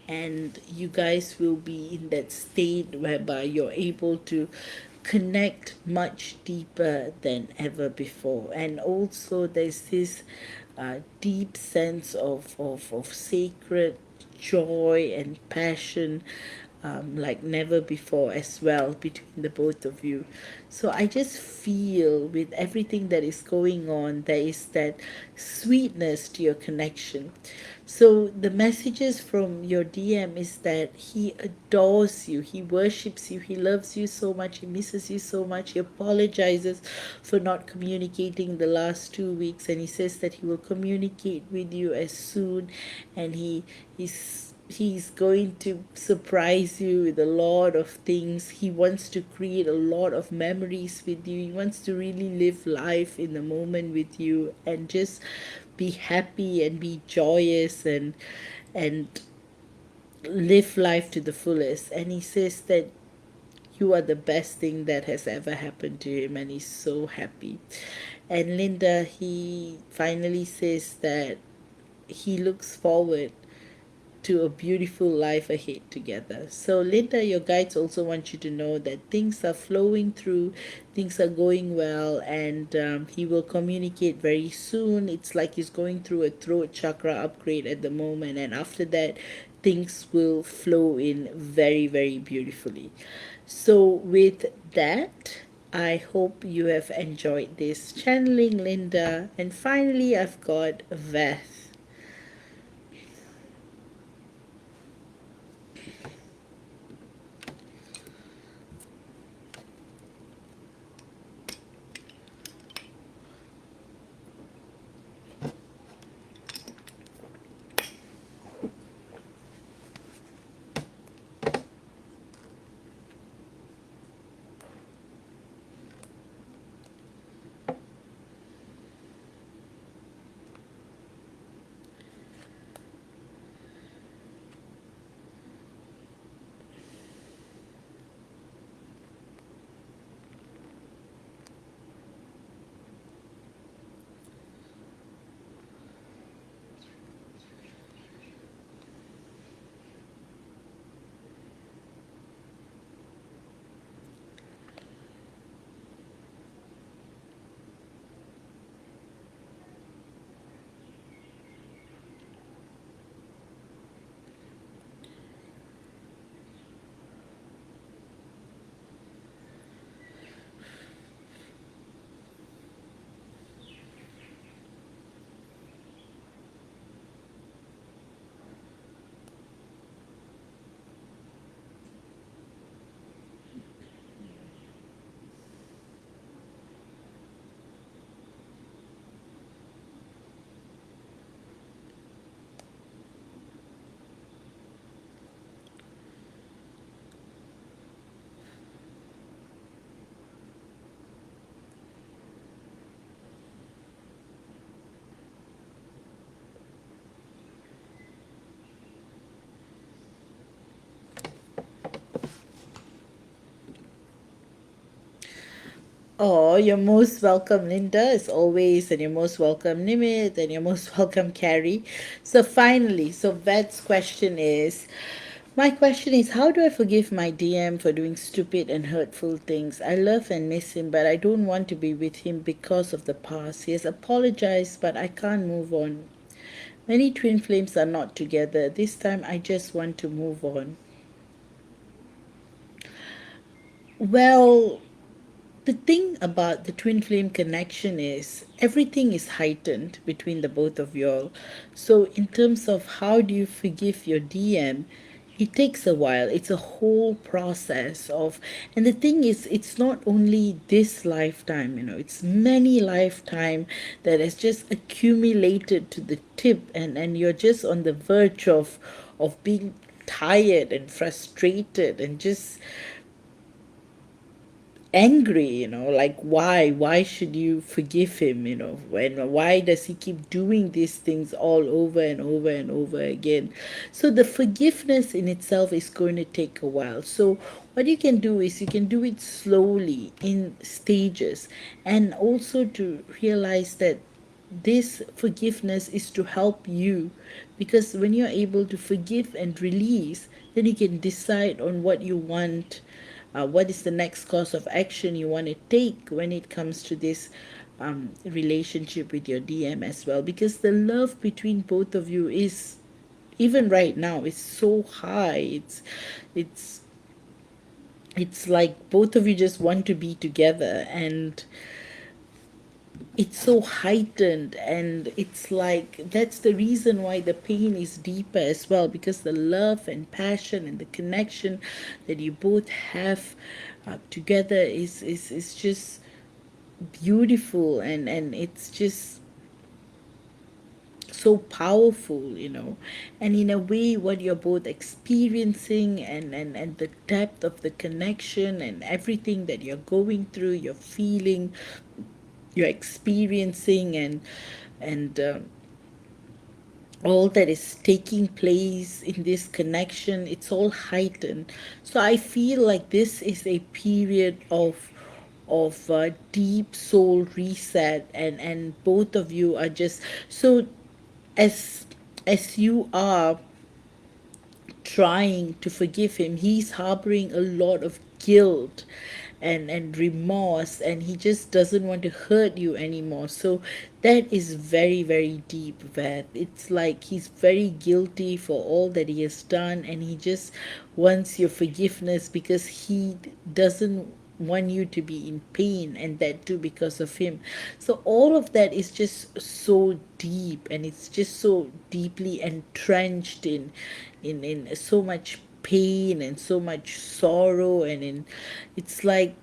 and you guys will be in that state whereby you're able to connect much deeper than ever before. And also, there's this deep sense of sacred joy and passion, like never before as well between the both of you. So I just feel with everything that is going on, there is that sweetness to your connection. So the messages from your DM is that he adores you, he worships you, he loves you so much, he misses you so much, he apologizes for not communicating the last 2 weeks, and he says that he will communicate with you as soon, and he's going to surprise you with a lot of things. He wants to create a lot of memories with you. He wants to really live life in the moment with you and just be happy and be joyous and live life to the fullest. And he says that you are the best thing that has ever happened to him, and he's so happy. And Linda, he finally says that he looks forward to a beautiful life ahead together. So, Linda, your guides also want you to know that things are flowing through, things are going well, and he will communicate very soon. It's like he's going through a throat chakra upgrade at the moment, and after that, things will flow in very, very beautifully. So, with that, I hope you have enjoyed this channeling, Linda. And finally, I've got Veth. Oh, you're most welcome, Linda, as always, and you're most welcome, Nimit, and you're most welcome, Carrie. So finally, so Ved's question is, my question is, how do I forgive my DM for doing stupid and hurtful things? I love and miss him, but I don't want to be with him because of the past. He has apologized, but I can't move on. Many twin flames are not together. This time I just want to move on. Well, the thing about the twin flame connection is everything is heightened between the both of y'all. So, in terms of how do you forgive your DM, it takes a while. It's a whole process of, and the thing is, it's not only this lifetime, it's many lifetime that has just accumulated to the tip, and you're just on the verge of being tired and frustrated and just angry, like why should you forgive him, why does he keep doing these things all over and over and over again. So the forgiveness in itself is going to take a while. So what you can do is you can do it slowly in stages, and also to realize that this forgiveness is to help you, because when you're able to forgive and release, then you can decide on what you want, what is the next course of action you want to take when it comes to this relationship with your DM as well. Because the love between both of you is, even right now, is so high. It's it's like both of you just want to be together, and it's so heightened, and it's like that's the reason why the pain is deeper as well, because the love and passion and the connection that you both have together is just beautiful, and it's just so powerful, and in a way what you're both experiencing, and the depth of the connection and everything that you're going through, you're feeling, you're experiencing, and all that is taking place in this connection, it's all heightened. So I feel like this is a period of deep soul reset, and both of you are just so, as as you are trying to forgive him, he's harboring a lot of guilt and remorse, and he just doesn't want to hurt you anymore. So that is very, very deep, that it's like he's very guilty for all that he has done, and he just wants your forgiveness because he doesn't want you to be in pain, and that too because of him. So all of that is just so deep, and it's just so deeply entrenched in so much pain and so much sorrow, and in it's like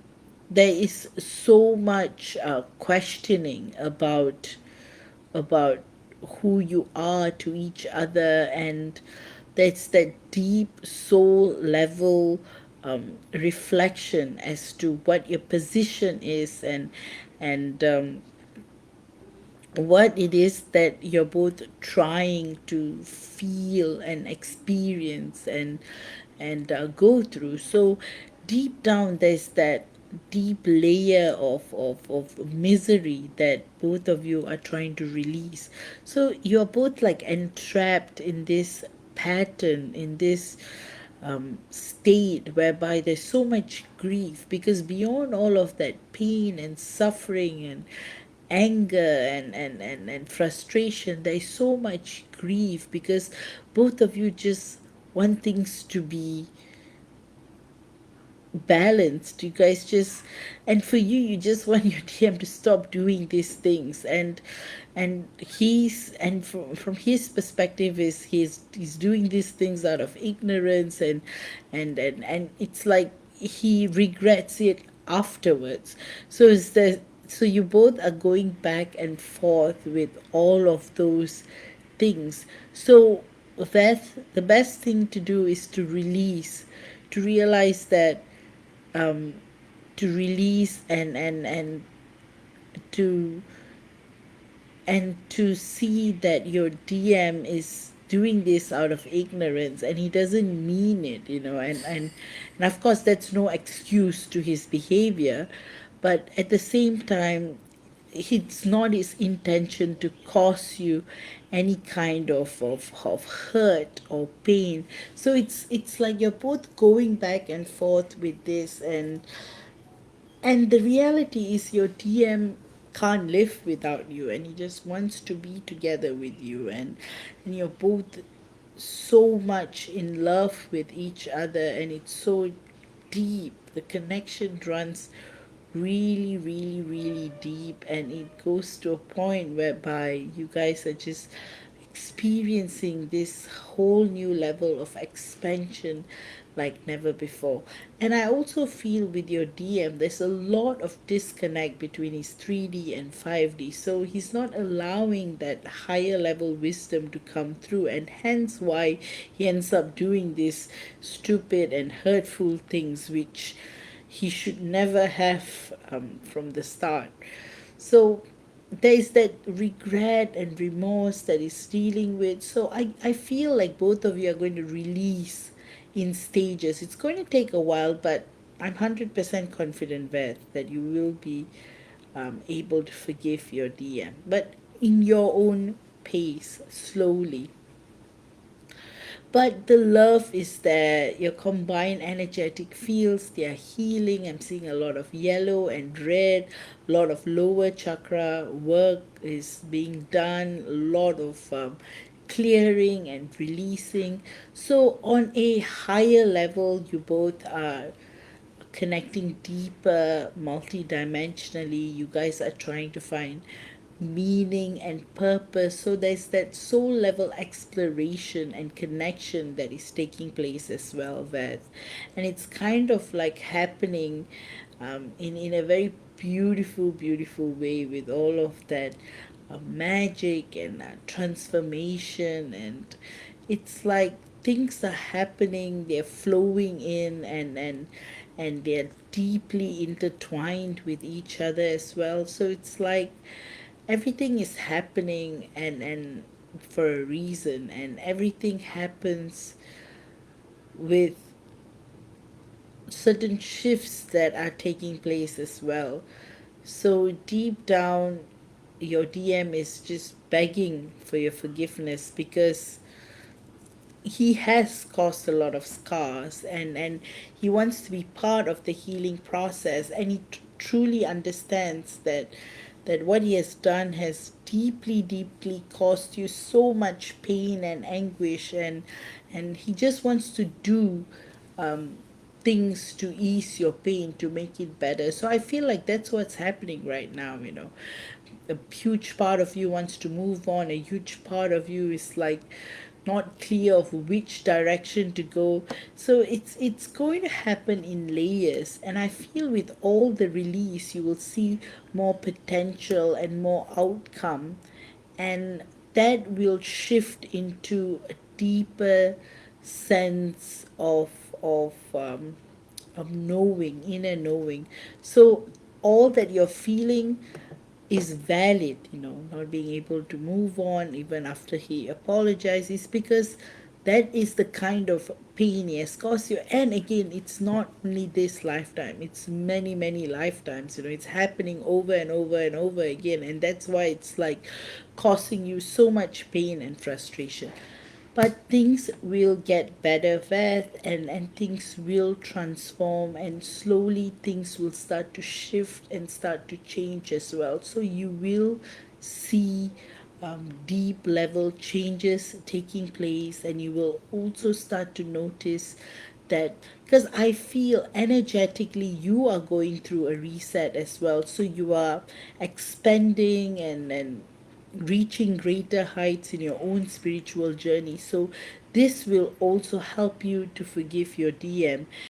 there is so much questioning about who you are to each other, and that's that deep soul level reflection as to what your position is, and what it is that you're both trying to feel and experience and go through. So deep down there's that deep layer of misery that both of you are trying to release. So you're both like entrapped in this pattern, in this state whereby there's so much grief, because beyond all of that pain and suffering and anger and frustration, there's so much grief, because both of you just want things to be balanced. You guys just, and for you, you just want your DM to stop doing these things, and from his perspective is he's doing these things out of ignorance, and it's like he regrets it afterwards. So is that, so you both are going back and forth with all of those things. So that the best thing to do is to release, to realize that, to release, to and to see that your DM is doing this out of ignorance, and he doesn't mean it, and of course that's no excuse to his behavior, but at the same time it's not his intention to cause you any kind of hurt or pain. So it's like you're both going back and forth with this, and the reality is your DM can't live without you, and he just wants to be together with you, and you're both so much in love with each other, and it's so deep. The connection runs really, really, really deep, and it goes to a point whereby you guys are just experiencing this whole new level of expansion like never before. And I also feel with your DM, there's a lot of disconnect between his 3D and 5D. So he's not allowing that higher level wisdom to come through, and hence why he ends up doing these stupid and hurtful things, which he should never have from the start. So there's that regret and remorse that he's dealing with. So I feel like both of you are going to release in stages. It's going to take a while, but I'm 100% confident, Beth, that you will be able to forgive your DM. But in your own pace, slowly. But the love is there. Your combined energetic fields, they are healing. I'm seeing a lot of yellow and red, a lot of lower chakra work is being done, a lot of clearing and releasing. So, on a higher level, you both are connecting deeper, multidimensionally. You guys are trying to find meaning and purpose. So there's that soul level exploration and connection that is taking place as well, Veth. And it's kind of like happening in a very beautiful, beautiful way, with all of that magic and transformation. And it's like things are happening, they're flowing in, and they're deeply intertwined with each other as well. So it's like everything is happening, and for a reason, and everything happens with certain shifts that are taking place as well. So deep down, your DM is just begging for your forgiveness, because he has caused a lot of scars, and he wants to be part of the healing process, and he truly understands that what he has done has deeply, deeply caused you so much pain and anguish, and he just wants to do um, things to ease your pain, to make it better. So I feel like that's what's happening right now, you know. A huge part of you wants to move on, a huge part of you is like not clear of which direction to go. So it's going to happen in layers, and I feel with all the release you will see more potential and more outcome, and that will shift into a deeper sense of knowing, inner knowing. So all that you're feeling is valid, you know, not being able to move on even after he apologizes, because that is the kind of pain he has caused you. And again, it's not only this lifetime, it's many, many lifetimes, you know, it's happening over and over and over again. And that's why it's like causing you so much pain and frustration. But things will get better, Beth, and things will transform, and slowly things will start to shift and start to change as well. So you will see deep level changes taking place, and you will also start to notice that, because I feel energetically you are going through a reset as well. So you are expanding and reaching greater heights in your own spiritual journey. So this will also help you to forgive your DM.